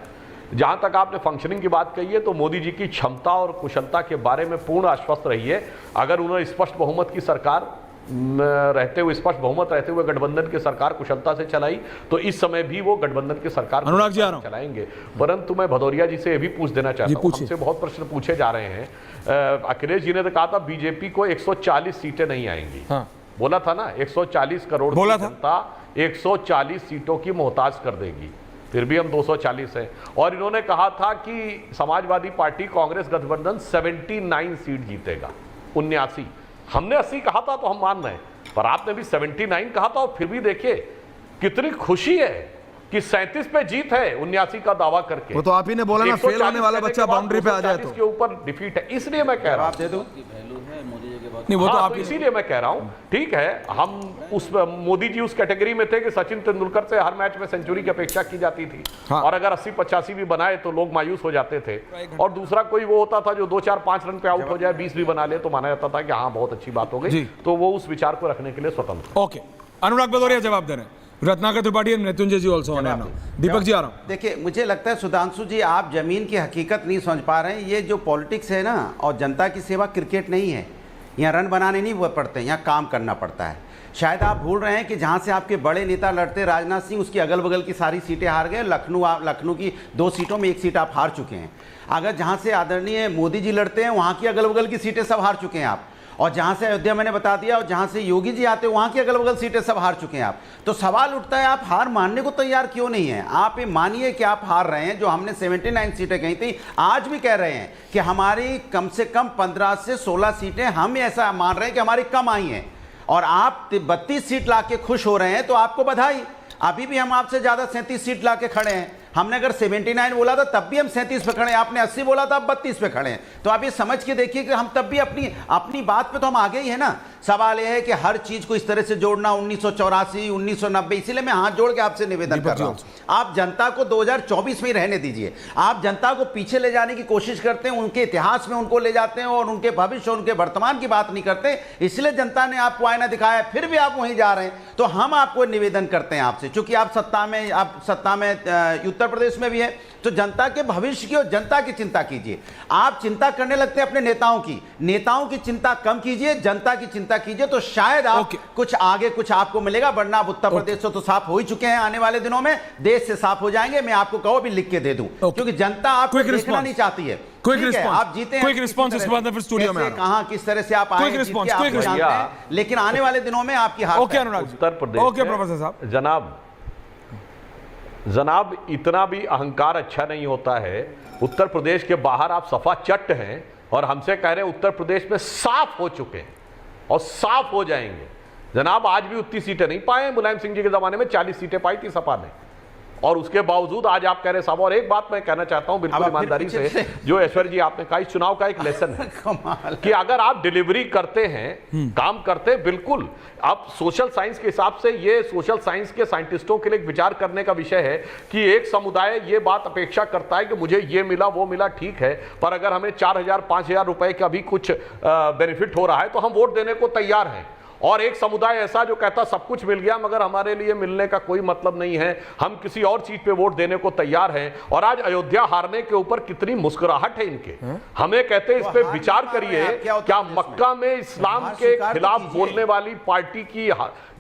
जहां तक आपने फंक्शनिंग की बात कही है तो मोदी जी की क्षमता और कुशलता के बारे में पूर्ण आश्वस्त रहिए। अगर उन्होंने स्पष्ट बहुमत की सरकार रहते हुए, स्पष्ट बहुमत रहते हुए गठबंधन की सरकार कुशलता से चलाई तो इस समय भी वो गठबंधन की सरकार अनुराग जी चलाएंगे। परंतु मैं भदौरिया जी से ये भी पूछ देना चाहता हूँ, हमसे बहुत प्रश्न पूछे जा रहे हैं। अखिलेश जी ने तो कहा था बीजेपी को 140 सीटें नहीं आएंगी। हाँ। बोला था ना, 140 करोड़ की जनता 140 सीटों की मोहताज कर देगी, फिर भी हम 240 हैं। और इन्होंने कहा था कि समाजवादी पार्टी कांग्रेस गठबंधन 79 सीट जीतेगा, 79। हमने 80 कहा था तो हम मान रहे हैं, पर आपने भी 79 कहा था। और फिर भी देखिए कितनी खुशी है कि 37 पे जीत है 79 का दावा करके। वो तो आप ही ने बोला ना, फेल होने वाला बच्चा बाउंड्री पे आ जाए तो के ऊपर डिफीट है। इसलिए मैं कह रहा हूं, नहीं वो तो आप, इसीलिए मैं कह रहा हूं, ठीक है, हम उस मोदी जी उस कैटेगरी में थे कि सचिन तेंदुलकर से हर मैच में सेंचुरी की अपेक्षा की जाती थी। हाँ। और अगर 80-85 भी बनाए तो लोग मायूस हो जाते थे। और दूसरा कोई वो होता था जो 2-4-5 रन पे आउट हो जाए, 20 भी बना ले तो माना जाता था कि हाँ बहुत अच्छी बात हो गई। तो वो उस विचार को रखने के लिए स्वतंत्र। ओके, अनुराग भदौरिया जवाब दे रहे हैं। Ratnakar Tripathi and Mrityunjay ji also on air now. Deepak ji आ रहा हूं। देखिए, मुझे लगता है सुधांशु जी आप जमीन की हकीकत नहीं समझ पा रहे हैं। ये जो पॉलिटिक्स है ना, और जनता की सेवा क्रिकेट नहीं है। यहाँ रन बनाने नहीं पड़ते, यहाँ काम करना पड़ता है। शायद आप भूल रहे हैं कि जहाँ से आपके बड़े नेता लड़ते राजनाथ सिंह, उसकी अगल बगल की सारी सीटें हार गए। लखनऊ की 2 सीटों में 1 सीट आप हार चुके हैं। अगर जहाँ से आदरणीय मोदी जी लड़ते हैं वहाँ की अगल बगल की सीटें सब हार चुके हैं आप। और जहाँ से अयोध्या मैंने बता दिया, और जहाँ से योगी जी आते हैं वहाँ की अगल बगल सीटें सब हार चुके हैं आप। तो सवाल उठता है, आप हार मानने को तैयार क्यों नहीं है? आप ये मानिए कि आप हार रहे हैं। जो हमने 79 सीटें कही थी, आज भी कह रहे हैं कि हमारी कम से कम 15 से 16 सीटें हम ऐसा मान रहे हैं कि हमारी कम आई हैं। और आप 32 सीट लाके खुश हो रहे हैं, तो आपको बधाई। अभी भी हम आपसे ज्यादा 37 सीट लाके खड़े हैं। हमने अगर 79 बोला था तब भी हम 37 पे खड़े हैं, आपने 80 बोला था, अब 32 पे खड़े हैं। तो आप ये समझ के देखिए कि हम तब भी अपनी बात पे तो हम आगे ही है ना। सवाल यह है कि हर चीज को इस तरह से जोड़ना, 1984, 1990, इसीलिए मैं हाथ जोड़ के आपसे निवेदन कर रहा हूं, आप जनता को 2024 में ही रहने दीजिए। आप जनता को पीछे ले जाने की कोशिश करते हैं, उनके इतिहास में उनको ले जाते हैं और उनके भविष्य, उनके वर्तमान की बात नहीं करते। इसलिए जनता ने आपको आईना दिखाया, फिर भी आप वहीं जा रहे हैं। तो हम आपको निवेदन करते हैं आपसे, चूंकि आप सत्ता में उत्तर प्रदेश में भी है, तो जनता के भविष्य की और जनता की चिंता कीजिए। आप चिंता करने लगते हैं अपने नेताओं की चिंता कम कीजिए, जनता की चिंता कीजिए, तो शायद आप कुछ आगे कुछ आपको मिलेगा। वरना आप उत्तर प्रदेश से तो साफ हो ही चुके हैं, आने वाले दिनों में देश से साफ हो जाएंगे। मैं आपको कहो भी लिख के दे दूं, क्योंकि जनता आपको देखना नहीं चाहती है। आप जीते हैं, फिर स्टूडियो में कहां किस तरह से आप आए, लेकिन आने वाले दिनों में आपकी हार। Okay Anurag ji, Uttar Pradesh, okay professor साहब। जनाब इतना भी अहंकार अच्छा नहीं होता है। उत्तर प्रदेश के बाहर आप सफा चट्ट हैं और हमसे कह रहे हैं उत्तर प्रदेश में साफ हो चुके हैं और साफ हो जाएंगे। जनाब आज भी उतनी सीटें नहीं पाए। मुलायम सिंह जी के जमाने में 40 सीटें पाई थी सपा ने, और उसके बावजूद आज आप कह रहे साहब। और एक बात मैं कहना चाहता हूं बिल्कुल ईमानदारी से, जो ऐश्वर्य जी आपने कहा, इस चुनाव का एक लेसन है कि अगर आप डिलीवरी करते हैं, काम करते हैं, बिल्कुल अब सोशल साइंस के हिसाब से, ये सोशल साइंस के साइंटिस्टों के लिए विचार करने का विषय है कि एक समुदाय ये बात अपेक्षा करता है कि मुझे ये मिला वो मिला, ठीक है, पर अगर हमें 4,000-5,000 रुपए का भी कुछ बेनिफिट हो रहा है तो हम वोट देने को तैयार हैं। और एक समुदाय ऐसा जो कहता सब कुछ मिल गया मगर हमारे लिए मिलने का कोई मतलब नहीं है, हम किसी और चीज पे वोट देने को तैयार हैं। और आज अयोध्या हारने के ऊपर कितनी मुस्कुराहट है इनके। हमें कहते हैं इस पे विचार करिए, क्या मक्का में इस्लाम के खिलाफ बोलने वाली पार्टी की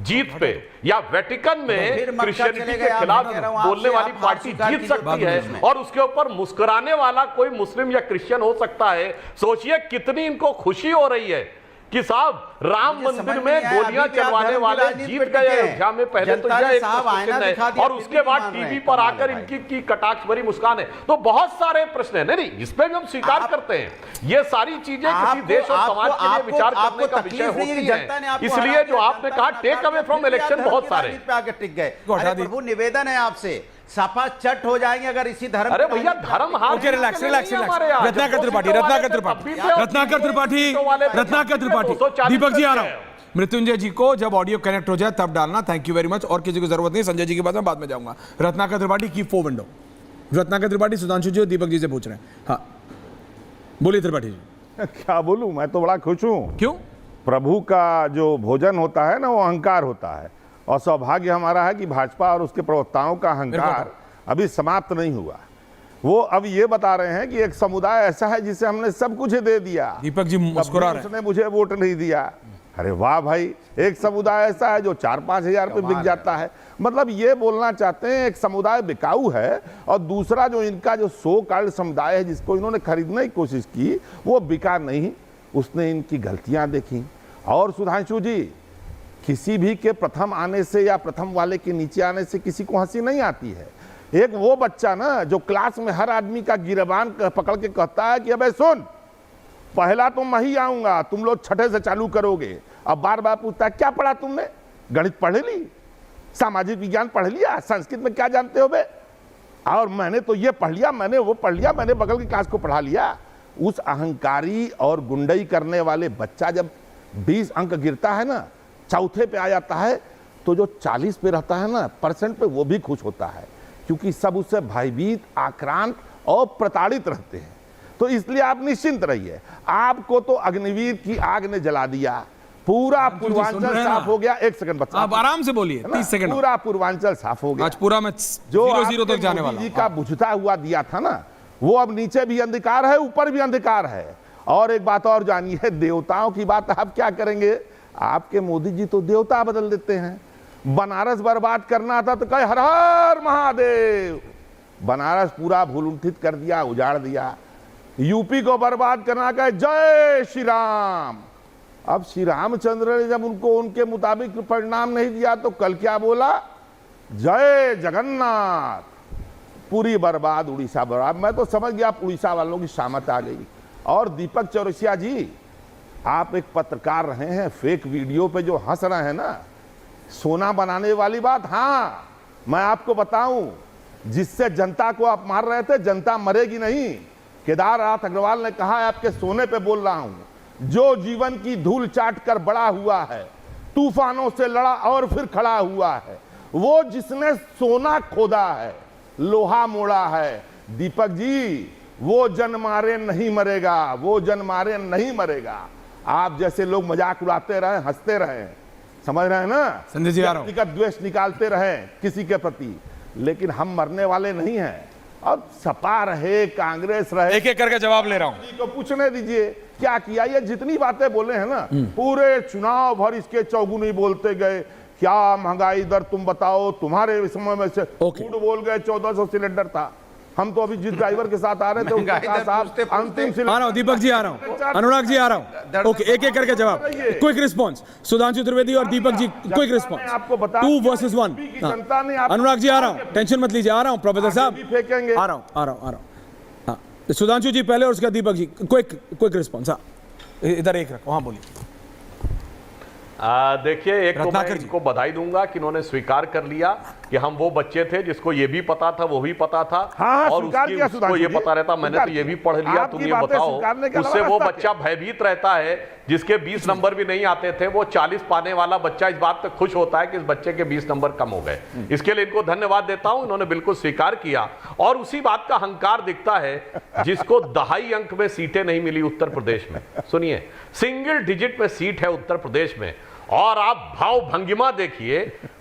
जीत पे, या वेटिकन में क्रिश्चियनिटी के खिलाफ बोलने वाली पार्टी जीत सकती है और उसके ऊपर मुस्कुराने वाला कोई मुस्लिम या क्रिश्चियन हो सकता है? सोचिए कितनी इनको खुशी हो रही है कि साहब राम मंदिर में गोलियां चलवाने वाले जीत गए अयोध्या में। पहले तो यह एक है, और उसके बाद टीवी पर आकर इनकी कटाक्ष भरी मुस्कान है। तो बहुत सारे प्रश्न है, नहीं इस पे भी हम स्वीकार करते हैं। ये सारी चीजें किसी देश और समाज के लिए विचार करने का विषय होती है। इसलिए जो आपने कहा टेक अवे फ्रॉम इलेक्शन, बहुत सारे आगे टिक गए। प्रभु निवेदन है आपसे, सपा चट हो जाएंगे अगर इसी धर्म। अरे भैया धर्म हार। Okay relax. रत्नाकर त्रिपाठी, दीपक जी आ रहा हूं। मृत्युंजय जी को जब ऑडियो कनेक्ट हो जाए तब डालना। Thank you very much. और किसी को जरूरत नहीं, संजय जी के पास मैं बाद में जाऊंगा। रत्नाकर त्रिपाठी की 4 विंडो। रत्नाकर त्रिपाठी सुधांशु जी और दीपक जी से पूछ रहे हैं। हाँ बोलिए त्रिपाठी जी। क्या बोलूं, मैं तो बड़ा खुश हूं। क्यों? प्रभु का जो भोजन होता है ना, वो अहंकार होता है, और सौभाग्य हमारा है कि भाजपा और उसके प्रवक्ताओं का अहंकार अभी समाप्त नहीं हुआ। वो अब ये बता रहे हैं कि एक समुदाय ऐसा है जिसे हमने सब कुछ दे दिया। दीपक जी मुस्कुरा रहे हैं। उसने मुझे वोट नहीं दिया। अरे वाह भाई, एक समुदाय ऐसा है जो 4-5 हजार पे बिक जाता है। मतलब ये बोलना चाहते हैं एक समुदाय बिकाऊ है, और दूसरा जो इनका जो सो कॉल्ड समुदाय है जिसको इन्होंने खरीदने की कोशिश की, वो बिका नहीं। उसने इनकी गलतियां देखी। और सुधांशु जी, किसी भी के प्रथम आने से या प्रथम वाले के नीचे आने से किसी को हंसी नहीं आती है। एक वो बच्चा ना जो क्लास में हर आदमी का गिरबान पकड़ के कहता है कि अबे सुन, पहला तो मैं ही आऊंगा, तुम लोग छठे से चालू करोगे। अब बार बार पूछता है क्या पढ़ा तुमने, गणित पढ़ ली, सामाजिक विज्ञान पढ़ लिया, संस्कृत में क्या जानते हो बे, और मैंने तो ये पढ़ लिया, मैंने वो पढ़ लिया, मैंने बगल की क्लास को पढ़ा लिया। उस अहंकारी और गुंडई करने वाले बच्चा जब 20 अंक गिरता है ना, चौथे पे आ जाता है, तो जो 40 पे रहता है ना % पे, वो भी खुश होता है, क्योंकि सब उससे भयभीत, आक्रांत और प्रताड़ित रहते हैं। तो इसलिए आप निश्चिंत रहिए। आपको तो अग्निवीर की आग ने जला दिया, पूरा सुन पूर्वांचल रहे हैं साफ ना? हो गया। 1 सेकंड बच्चा, आप आराम से बोलिए, है ना? 30 सेकंड पूरा पूर्वांचल साफ हो गया। आज पूरा मैं जो 0-0 आपने तक जाने मोदी वाला जी हूं। का बुझता हुआ दिया था ना, वो अब नीचे भी अंधकार है, ऊपर भी अंधकार है। और एक बात और जानिए, देवताओं की बात आप क्या करेंगे? आपके मोदी जी तो देवता बदल देते हैं। बनारस बर्बाद करना था तो कहे हर हर महादेव, बनारस पूरा भूलुंठित कर दिया, उजाड़ दिया। यूपी को बर्बाद करना कहे जय श्री राम। अब श्री रामचंद्र ने जब उनको उनके मुताबिक परिणाम नहीं दिया तो कल क्या बोला? जय जगन्नाथ। पूरी बर्बाद, उड़ीसा बर्बाद। मैं तो समझ गया उड़ीसा वालों की शामत आ गई। और दीपक चौरसिया जी, आप एक पत्रकार रहे हैं, फेक वीडियो पे जो हंस रहे हैं ना, सोना बनाने वाली बात, हाँ मैं आपको बताऊं, जिससे जनता को आप मार रहे थे, जनता मरेगी नहीं। केदारनाथ अग्रवाल ने कहा है, आपके सोने पे बोल रहा हूं, जो जीवन की धूल चाट कर बड़ा हुआ है, तूफानों से लड़ा और फिर खड़ा हुआ है, वो जिसने सोना खोदा है, लोहा मोड़ा है, दीपक जी, वो जन मारे नहीं मरेगा, वो जन मारे नहीं मरेगा। आप जैसे लोग मजाक उड़ाते रहे, हंसते रहे, समझ रहे हैं ना, संजय जी आ रहा हूं। व्यक्तिगत द्वेष निकालते रहे किसी के प्रति, लेकिन हम मरने वाले नहीं हैं। और सपा रहे, कांग्रेस रहे, एक एक करके जवाब ले रहा हूं। जी को पूछने दीजिए क्या किया। ये जितनी बातें बोले हैं ना, पूरे चुनाव भर इसके चौगुनी बोलते गए। क्या महंगाई दर तुम बताओ, तुम्हारे समय में से फूड बोल गए 1400 सिलेंडर था। हम तो अभी जिस ड्राइवर के साथ आ रहे थे उनके साथ अंतिम आ रहा हूं दीपक जी, आ रहा हूं अनुराग जी, आ रहा हूं। ओके, एक एक करके जवाब, क्विक रिस्पांस। सुधांशु त्रिवेदी और दीपक जी, क्विक रिस्पांस, आपको बता 2 वर्सेस 1। अनुराग जी आ रहा हूं, टेंशन मत लीजिए, आ रहा हूं प्रोफेसर साहब, फेंकेंगे। आ रहा हूं। हाँ, सुधांशु जी पहले और उसका दीपक जी, क्विक रिस्पांस। हाँ, इधर एक रखो, हाँ बोलिए। देखिए, एक तो मैं इनको बधाई दूंगा कि इन्होंने स्वीकार कर लिया कि हम वो बच्चे थे जिसको ये भी पता था, वो भी पता था। हाँ, और उसको ये पता रहता, मैंने तो ये भी पढ़ लिया, तुम ये बताओ। उससे वो बच्चा भयभीत रहता है जिसके 20 नंबर भी नहीं आते थे, वो 40 पाने वाला बच्चा इस बात पे खुश होता है कि इस बच्चे के 20 नंबर कम हो गए। इसके लिए इनको धन्यवाद देता हूं, इन्होंने बिल्कुल स्वीकार किया। और उसी बात का अहंकार दिखता है जिसको दहाई अंक में सीटें नहीं मिली उत्तर प्रदेश में। सुनिए, सिंगल डिजिट में सीट है उत्तर प्रदेश में, और आप भाव भंगिमा देखिए,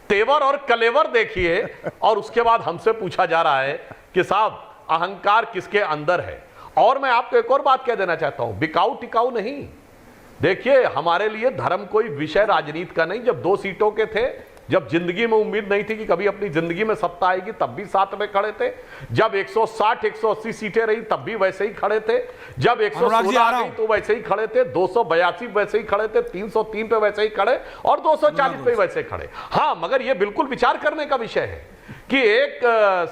तेवर और कलेवर देखिए, और उसके बाद हमसे पूछा जा रहा है कि साहब अहंकार किसके अंदर है। और मैं आपको एक और बात कह देना चाहता हूं, बिकाऊ टिकाऊ नहीं। देखिए, हमारे लिए धर्म कोई विषय राजनीति का नहीं। जब 2 सीटों के थे, जब जिंदगी में उम्मीद नहीं थी कि कभी अपनी जिंदगी में सत्ता आएगी, तब भी साथ में खड़े थे। जब 160-180 सीटें रही तब भी वैसे ही खड़े थे। जब 116 आ गई तो वैसे ही खड़े थे, 282 वैसे ही खड़े थे, 303 पे वैसे ही खड़े, और 240 पे वैसे खड़े। हाँ, मगर ये बिल्कुल विचार करने का विषय है कि एक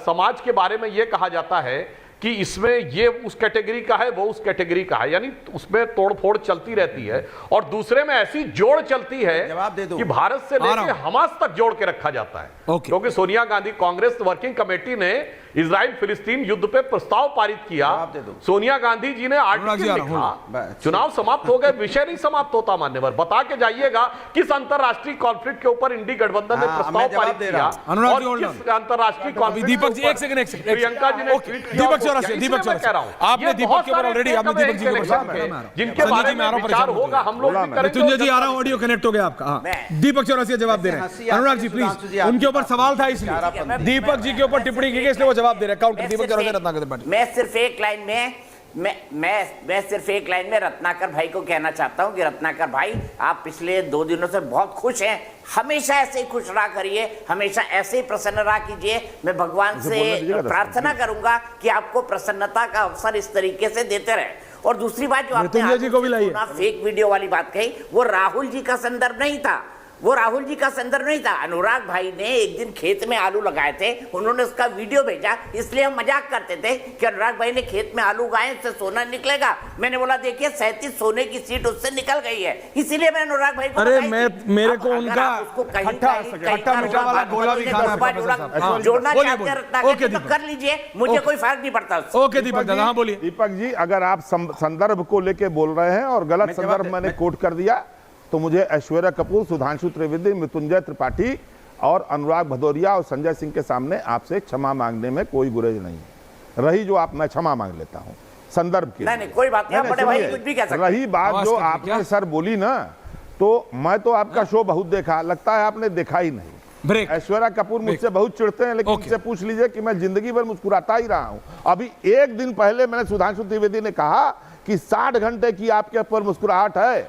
समाज के बारे में यह कहा जाता है कि इसमें ये उस कैटेगरी का है, वो उस कैटेगरी का है, यानी उसमें तोड़फोड़ चलती रहती है। और दूसरे में ऐसी जोड़ चलती है कि भारत से लेकर हमास तक जोड़ के रखा जाता है। क्योंकि सोनिया गांधी, कांग्रेस वर्किंग कमेटी ने इजराइल फिलिस्तीन युद्ध पे प्रस्ताव पारित किया। सोनिया गांधी जी ने आर्टिकल लिखा, चुनाव समाप्त हो गए, विषय नहीं समाप्त होता। मान्यवर, बता के जाइएगा किस अंतरराष्ट्रीय कॉन्फ्लिक्ट के ऊपर इंडी गठबंधन ने प्रस्ताव पारित किया, और किस अंतरराष्ट्रीय कॉन्फ्लिक्ट। दीपक जी, एक सेकंड, प्रियंका जी ने दीपक चौरसिया, आपने दीपक के ऊपर ऑलरेडी, आपने दीपक जी के ऊपर, जिनके बारे में विचार होगा, हम लोग भी करेंगे। तुंजय जी आ रहा हूं, ऑडियो कनेक्ट हो गया आपका। हाँ, दीपक चौरसिया जवाब दे रहे हैं। अनुराग जी प्लीज, उनके ऊपर सवाल था इसलिए, दीपक जी के ऊपर टिप्पणी की गई इसलिए वो जवाब दे रहे हैं। काउंटर दीपक चौरसिया, रत्नाकर त्रिपाठी। मैं सिर्फ एक लाइन में मैं सिर्फ एक लाइन में रत्नाकर भाई को कहना चाहता हूं कि रत्नाकर भाई, आप पिछले 2 दिनों से बहुत खुश हैं। हमेशा ऐसे ही खुश रहा करिए, हमेशा ऐसे ही प्रसन्न रहा कीजिए। मैं भगवान से प्रार्थना करूंगा कि आपको प्रसन्नता का अवसर इस तरीके से देते रहे। और दूसरी बात जो आपने फेक वीडियो वाली बात कही, वो राहुल जी का संदर्भ नहीं था, वो राहुल जी का संदर्भ नहीं था। अनुराग भाई ने एक दिन खेत में आलू लगाए थे, उन्होंने उसका वीडियो भेजा, इसलिए हम मजाक करते थे कि अनुराग भाई ने खेत में आलू उगाए, इससे सोना निकलेगा। मैंने बोला देखिए 37 सोने की सीट उससे निकल गई है, इसीलिए मैं अनुराग भाई को, अरे मेरे को उनका खट्टा मीठा वाला गोला भी खाना है, जोड़ना चाहते हैं तो कर लीजिए, मुझे कोई फर्क नहीं पड़ता। ओके दीपक दादा, हाँ बोलिए। दीपक जी, अगर आप संदर्भ को लेके बोल रहे हैं और गलत संदर्भ मैंने कोट कर दिया तो मुझे ऐश्वर्या कपूर, सुधांशु त्रिवेदी, मृत्युंजय त्रिपाठी और अनुराग भदौरिया और संजय सिंह के सामने आपसे क्षमा मांगने में कोई गुरेज नहीं रही। जो आप, मैं क्षमा मांग लेता हूं संदर्भ के। नहीं, कोई बात नहीं, बड़े भाई कुछ भी कह सकते हैं। रही बात जो आपने सर बोली ना तो मैं तो आपका शो बहुत देखा, लगता है आपने देखा ही नहीं। ब्रेक। ऐश्वर्या कपूर मुझसे बहुत चिढ़ते हैं, लेकिन मुझसे पूछ लीजिए कि मैं जिंदगी भर मुस्कुराता ही रहा हूं। अभी एक दिन पहले मैंने सुधांशु त्रिवेदी ने कहा कि 60 घंटे की आपके ऊपर मुस्कुराहट है,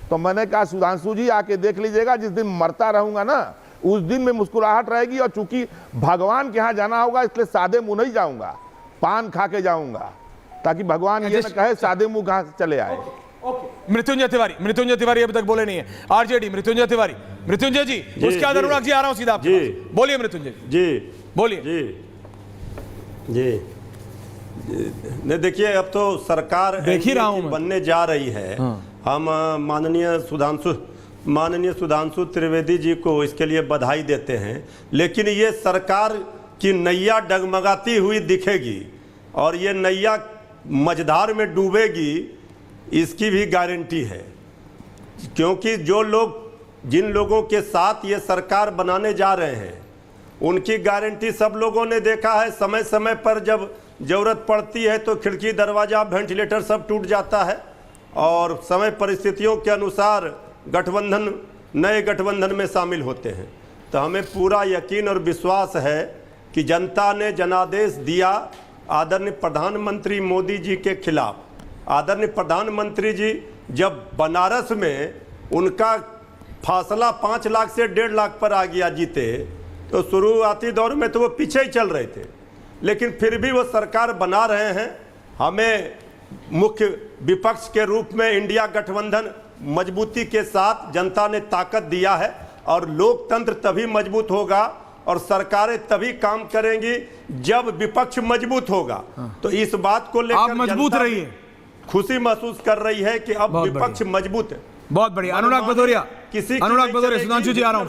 तो मैंने कहा सुधांशु जी आके देख लीजिएगा, जिस दिन मरता रहूंगा ना उस दिन में मुस्कुराहट रहेगी। और चूंकि भगवान के यहाँ जाना होगा इसलिए सादे मुंह नहीं जाऊंगा, पान खा के जाऊंगा, ताकि भगवान ये न कहे सादे मुंह कहां से चले आए। मृत्युंजय तिवारी अभी तक बोले नहीं है। आरजेडी मृत्युंजय तिवारी, मृत्युंजय जी उसके बाद अनुराग जी आ रहा हूं सीधा आपके पास। बोलिए मृत्युंजय जी, बोलिए। जी नहीं, देखिए अब तो सरकार देख ही रहा हूं बनने जा रही है। हम माननीय सुधांशु त्रिवेदी जी को इसके लिए बधाई देते हैं, लेकिन ये सरकार की नैया डगमगाती हुई दिखेगी और ये नैया मझधार में डूबेगी, इसकी भी गारंटी है। क्योंकि जिन लोगों के साथ ये सरकार बनाने जा रहे हैं उनकी गारंटी सब लोगों ने देखा है। समय समय पर जब जरूरत पड़ती है तो खिड़की, दरवाजा, वेंटिलेटर सब टूट जाता है और समय परिस्थितियों के अनुसार नए गठबंधन में शामिल होते हैं। तो हमें पूरा यकीन और विश्वास है कि जनता ने जनादेश दिया आदरणीय प्रधानमंत्री मोदी जी के खिलाफ। आदरणीय प्रधानमंत्री जी जब बनारस में उनका फासला 5 लाख से 1.5 लाख पर आ गया जीते, तो शुरुआती दौर में तो वो पीछे ही चल रहे थे, लेकिन फिर भी वो सरकार बना रहे हैं। हमें मुख्य विपक्ष के रूप में इंडिया गठबंधन मजबूती के साथ जनता ने ताकत दिया है और लोकतंत्र तभी मजबूत होगा और सरकारें तभी काम करेंगी जब विपक्ष मजबूत होगा। तो इस बात को लेकर मजबूत रहिए, खुशी महसूस कर रही है कि अब विपक्ष मजबूत है। बहुत बढ़िया। अनुराग भदौरिया, सुधांशु जी आ रहा हूँ,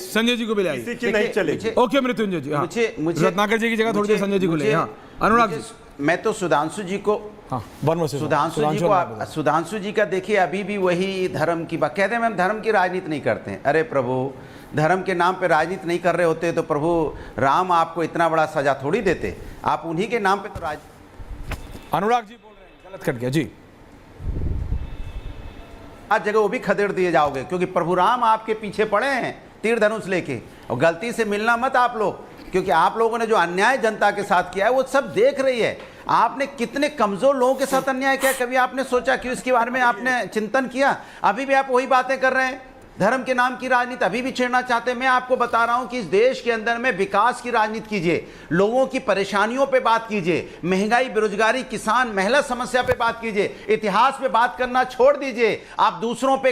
संजय जी को भी लाइए। किसी की नहीं चलेगी। ओके मृत्युंजय जी, मुझे रत्नाकर जी की जगह थोड़ी देर संजय जी को ले। अनुराग जी, मैं तो सुधांशु जी को सुधांशु जी का देखिए अभी भी वही धर्म की बात कहते हैं। हम धर्म की राजनीति नहीं करते हैं। अरे प्रभु, धर्म के नाम पे राजनीति नहीं कर रहे होते तो प्रभु राम आपको इतना बड़ा सजा थोड़ी देते। आप उन्हीं के नाम पे तो अनुराग जी बोल रहे हैं, गलत कट गया जी। आज जगह वो भी खदेड़ दिए जाओगे क्योंकि प्रभु राम आपके पीछे पड़े हैं तीर धनुष लेके। और गलती से मिलना मत आप लोग, क्योंकि आप लोगों ने जो अन्याय जनता के साथ किया है वो सब देख रही है। आपने कितने कमजोर लोगों के साथ अन्याय किया, कभी आपने सोचा कि इसके बारे में आपने चिंतन किया? अभी भी आप वही बातें कर रहे हैं, धर्म के नाम की राजनीति अभी भी छेड़ना चाहते हैं। मैं आपको बता रहा हूं कि इस देश के अंदर में विकास की राजनीति कीजिए, लोगों की परेशानियों पे बात कीजिए, महंगाई, बेरोजगारी, किसान, महिला समस्या पे बात कीजिए, इतिहास पे बात करना छोड़ दीजिए। आप दूसरों पे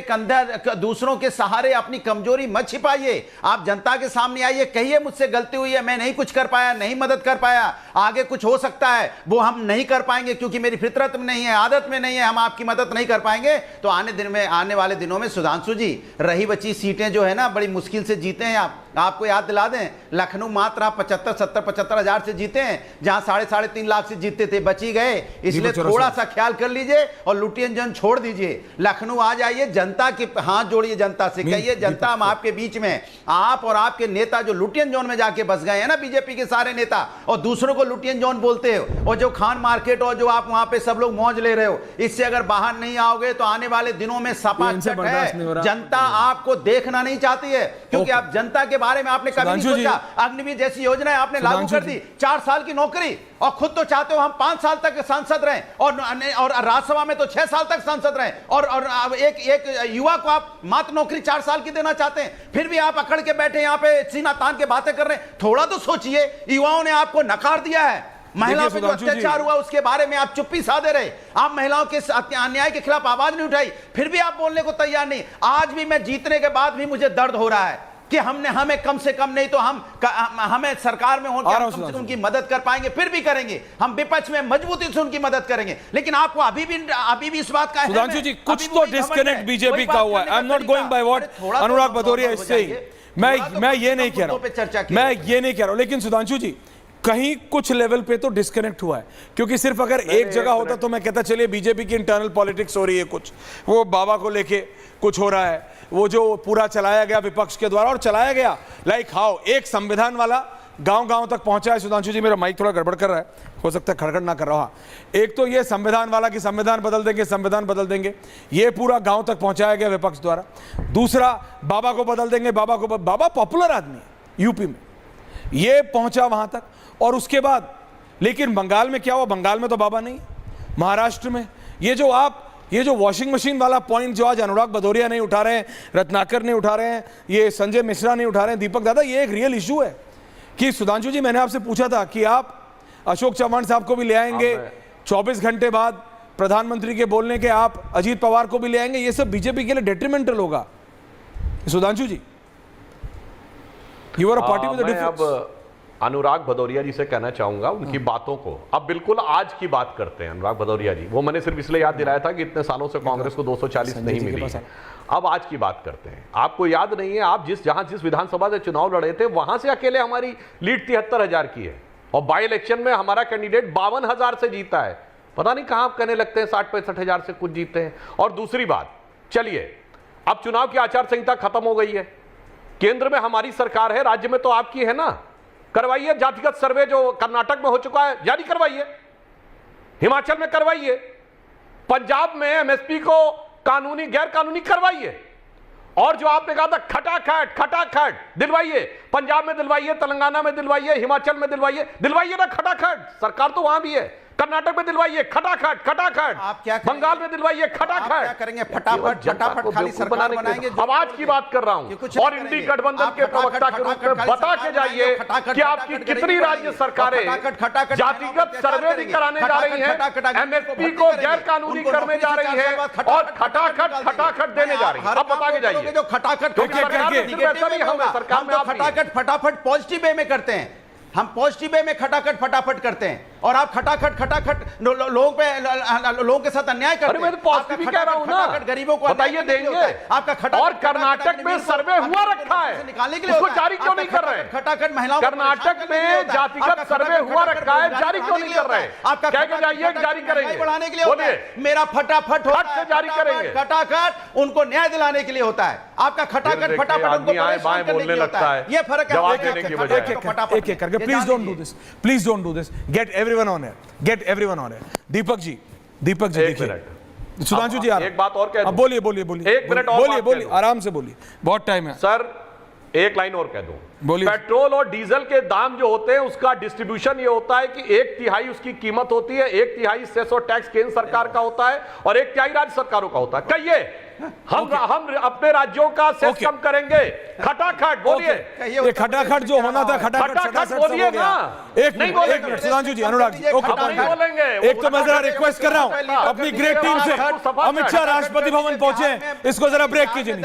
दूसरों के सहारे अपनी कमजोरी मत छिपाइए। आप जनता के सामने आइए, कहिए मुझसे गलती हुई है, मैं नहीं कुछ कर पाया, नहीं मदद कर पाया, आगे कुछ हो सकता है वो हम नहीं कर पाएंगे क्योंकि मेरी फितरत में नहीं है, आदत में नहीं है, हम आपकी मदद नहीं कर पाएंगे। तो आने वाले दिनों में सुधांशु जी रही बची सीटें जो है ना बड़ी मुश्किल से जीते हैं। आपको याद दिला दें, लखनऊ मात्र आप 75 हजार से जीते हैं, जहां 3.5 लाख से जीतते थे, बची गए। इसलिए थोड़ा सा ख्याल कर लीजिए और लुटियन जन छोड़ दीजिए। लखनऊ आ जाइए, जनता के हाथ जोड़िए, जनता से कहिए जनता हम आपके बीच में। आप और आपके नेता जो लुटियन जोन में जाके बस गए हैं ना, बीजेपी के सारे नेता, और दूसरों को लुटियन जोन बोलते हो, और जो खान मार्केट और जो आप वहां पे सब लोग मौज ले रहे हो, इससे अगर बाहर नहीं आओगे तो आने वाले दिनों में सपा चट है। जनता आपको देखना नहीं चाहती है क्योंकि आप जनता के बारे में आपने कभी नहीं सोचा। अग्निवीर जैसी योजनाएं आपने लागू कर दी, 4 साल की नौकरी, और खुद तो चाहते हो हम 5 साल तक सांसद रहें और राज्यसभा में तो 6 साल तक सांसद रहें, और एक युवा को आप मात्र नौकरी 4 साल की देना चाहते हैं। फिर भी आप अकड़ के बैठे यहाँ पे सीना तान के बातें कर रहे हैं। थोड़ा तो सोचिए, युवाओं ने आपको नकार दिया है। महिलाओं पे जो अत्याचार हुआ उसके बारे में आप चुप्पी साधे रहे, आप महिलाओं के अन्याय के खिलाफ आवाज नहीं उठाई, फिर भी आप बोलने को तैयार नहीं। आज भी मैं जीतने के बाद भी मुझे दर्द हो रहा है कि हमें कम से कम नहीं तो हमें सरकार में होकर कम से कम उनकी मदद कर पाएंगे, फिर भी करेंगे। हम विपक्ष में मजबूती से उनकी मदद करेंगे, लेकिन आपको अभी भी इस बात का सुधांशु जी कुछ तो डिस्कनेक्ट बीजेपी का हुआ है। I am not going by what Anurag Bhadauria is saying. मैं ये नहीं कह रहा हूं, लेकिन सुधांशु जी कहीं कुछ लेवल पे तो डिस्कनेक्ट हुआ है, क्योंकि सिर्फ अगर एक जगह होता तो मैं कहता चलिए बीजेपी की इंटरनल पॉलिटिक्स हो रही है, कुछ वो बाबा को लेके कुछ हो रहा है, वो जो पूरा चलाया गया विपक्ष के द्वारा, और चलाया गया लाइक हाउ एक संविधान वाला गांव-गांव तक पहुंचा है। सुधांशु जी, मेरा माइक थोड़ा गड़बड़ कर रहा है, हो सकता है खड़खड़ ना कर रहा। एक तो ये संविधान वाला कि संविधान बदल देंगे, संविधान बदल देंगे, ये पूरा गांव तक पहुंचाया गया विपक्ष द्वारा। दूसरा, बाबा को बदल देंगे, बाबा पॉपुलर आदमी है यूपी में, ये पहुंचा वहां तक। और उसके बाद लेकिन बंगाल में क्या हुआ? बंगाल में तो बाबा नहीं, महाराष्ट्र में ये जो वॉशिंग मशीन वाला पॉइंट जो आज अनुराग भदौरिया नहीं उठा रहे हैं, रत्नाकर नहीं उठा रहे हैं, ये संजय मिश्रा नहीं उठा रहे हैं, दीपक दादा, ये एक रियल इशू है कि सुधांशु जी, मैंने आपसे पूछा था कि आप अशोक चव्हाण साहब को भी ले आएंगे, 24 घंटे बाद प्रधानमंत्री के बोलने के आप अजीत पवार को भी ले आएंगे, ये सब बीजेपी के लिए डेट्रीमेंटल होगा। Sudhanshu ji, you are a party with a difference. Anurag Bhadauria ji से कहना चाहूंगा उनकी बातों को अब बिल्कुल आज की बात करते हैं। अनुराग भदौरिया जी, वो मैंने सिर्फ इसलिए याद दिलाया था कि इतने सालों से कांग्रेस को 240 नहीं मिली है। अब आज की बात करते हैं। आपको याद नहीं है, आप जिस विधानसभा से चुनाव लड़े थे वहां से अकेले हमारी लीड 73,000 की है और बाई इलेक्शन में हमारा कैंडिडेट 52,000 से जीता है। पता नहीं कहां आप कहने लगते हैं 60-65,000 से कुछ जीते हैं। और दूसरी बात, चलिए अब चुनाव की आचार संहिता खत्म हो गई है, केंद्र में हमारी सरकार है, राज्य में तो आपकी है ना, करवाइए जातिगत सर्वे जो कर्नाटक में हो चुका है जारी करवाइए, हिमाचल में करवाइए, पंजाब में एमएसपी को कानूनी गैर कानूनी करवाइए, और जो आपने कहा था खटाखट दिलवाइए, पंजाब में दिलवाइए, तेलंगाना में दिलवाइए, हिमाचल में दिलवाइए ना खटाखट, सरकार तो वहां भी है, कर्नाटक में दिलवाइए खटाखट, आप क्या बंगाल में दिलवाइए खटाखट, क्या करेंगे? फटाफट खाली सरकार बनाएंगे। अब आज की बात कर रहा हूं और इंडी गठबंधन के प्रवक्ता के रूप में बता के जाइए कि आपकी कितनी राज्य सरकारें जातिगत सर्वे भी कराने जा रही हैं, एमएसपी को गैर कानूनी करने जा रही है और खटाखट देने जा रही है। अब बता के जाइए जो खटाखट फटाफट पॉजिटिव वे में करते हैं, हम पॉजिटिव वे में खटाखट फटाफट करते हैं और आप खटाखट लोगों के साथ अन्याय करते हैं। मैं तो पॉजिटिव ही कह रहा हूं ना, गरीबों को बताइए देंगे। आपका और कर्नाटक में सर्वे हुआ रखा है, निकालने के लिए उसको जारी क्यों नहीं कर रहे? खटाखट महिलाओं कर्नाटक में जातिगत सर्वे हुआ रखा है, जारी क्यों नहीं कर रहे? आपका कह के जाइए जारी करेंगे, बढ़ाने के लिए होता है, मेरा फटाफट से जारी करेंगे, खटाखट उनको न्याय दिलाने के लिए होता है, आपका खटाखट फटाफट उनको परेशान करने के लिए होता है। ये फर्क है। एक करके please don't do this, get everyone on air. Deepak ji देखिए, सुधांशु जी एक बात और कह दूं, बोलिए एक मिनट और बोलिए, आराम से बोलिए, बहुत टाइम है सर। एक लाइन और कह दूं, पेट्रोल और डीजल के दाम जो होते हैं उसका डिस्ट्रीब्यूशन ये होता है कि 1/3 उसकी कीमत होती है, 1/3 सेस और टैक्स केंद्र सरकार का होता है और 1/3 राज्य सरकारों का होता है। कहिए हम अपने राज्यों का सेस कम करेंगे, खटाखट बोलिए। ये खटाखट जो होना था, खटाखट बोलिए ना। एक मिनट सुधांशु जी, अनुराग जी, एक तो मैं जरा रिक्वेस्ट कर रहा हूं अपनी ग्रेट टीम से, अमित शाह राष्ट्रपति भवन पहुंचे, इसको जरा ब्रेक कीजिए।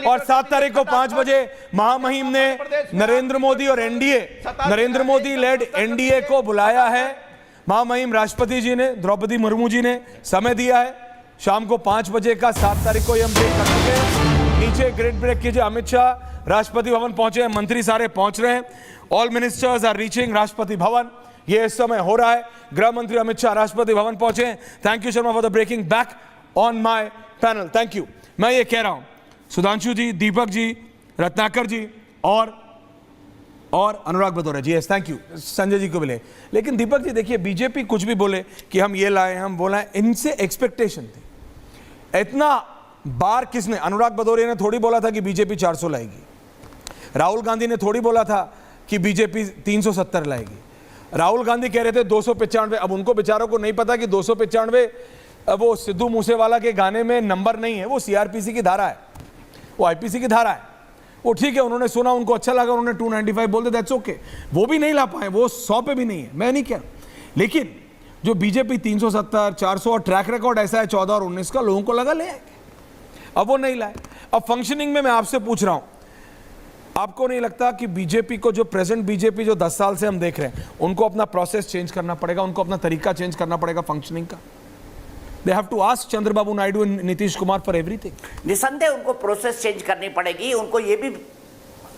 और 7 तारीख को 5 बजे महामहिम ने नरेंद्र मोदी और नरेंद्र मोदी लेड एनडीए को बुलाया है। महामहिम राष्ट्रपति जी ने, द्रौपदी मुर्मू जी ने समय दिया है शाम को 5 बजे का, 7 तारीख को ये हम ब्रेक कर चुके हैं। नीचे ग्रेट ब्रेक कीजिए। अमित शाह राष्ट्रपति भवन पहुंचे हैं, मंत्री सारे पहुंच रहे हैं, all ministers are reaching Rashtrapati Bhavan, ये इस समय हो रहा है। गृह मंत्री अमित शाह राष्ट्रपति भवन पहुंचे हैं। Thank you Sharma for the breaking back on my panel, thank you. मैं ये कह रहा हूं, सुधांशु जी, दीपक जी, रत्नाकर जी और अनुराग भदौरिया जी, yes thank you, Sanjay ji को मिले। लेकिन दीपक जी देखिए, बीजेपी कुछ भी बोले कि हम ये लाए, हम वो लाए, इनसे एक्सपेक्टेशन थी। इतना बार किसने, अनुराग भदौरिया ने थोड़ी बोला था कि बीजेपी 400 लाएगी, राहुल गांधी ने थोड़ी बोला था कि बीजेपी 370 लाएगी। राहुल गांधी कह रहे थे 295, अब उनको बेचारों को नहीं पता कि 295 वो सिद्धू मूसेवाला के गाने में नंबर नहीं है, वो सीआरपीसी की धारा है, वो आईपीसी की धारा है। वो ठीक है, उन्होंने सुना, उनको अच्छा लगा, उन्होंने 295 बोल दे, दैट्स ओके। वो भी नहीं ला पाए, वो 100 पे भी नहीं है, मैं नहीं कह रहा। लेकिन जो बीजेपी 370, 400 और ट्रैक रिकॉर्ड ऐसा है 14 और 19 का, लोगों को लगा ले आएंगे, अब वो नहीं लाए। अब फंक्शनिंग में मैं आपसे पूछ रहा हूं, आपको नहीं लगता कि बीजेपी को, जो प्रेजेंट बीजेपी जो 10 साल से हम देख रहे हैं, उनको अपना प्रोसेस चेंज करना पड़ेगा, उनको अपना तरीका चेंज करना पड़ेगा फंक्शनिंग का? They have to ask Chandrababu Naidu and Nitish Kumar for everything. निसंदेह उनको प्रोसेस चेंज करनी पड़ेगी। उनको ये भी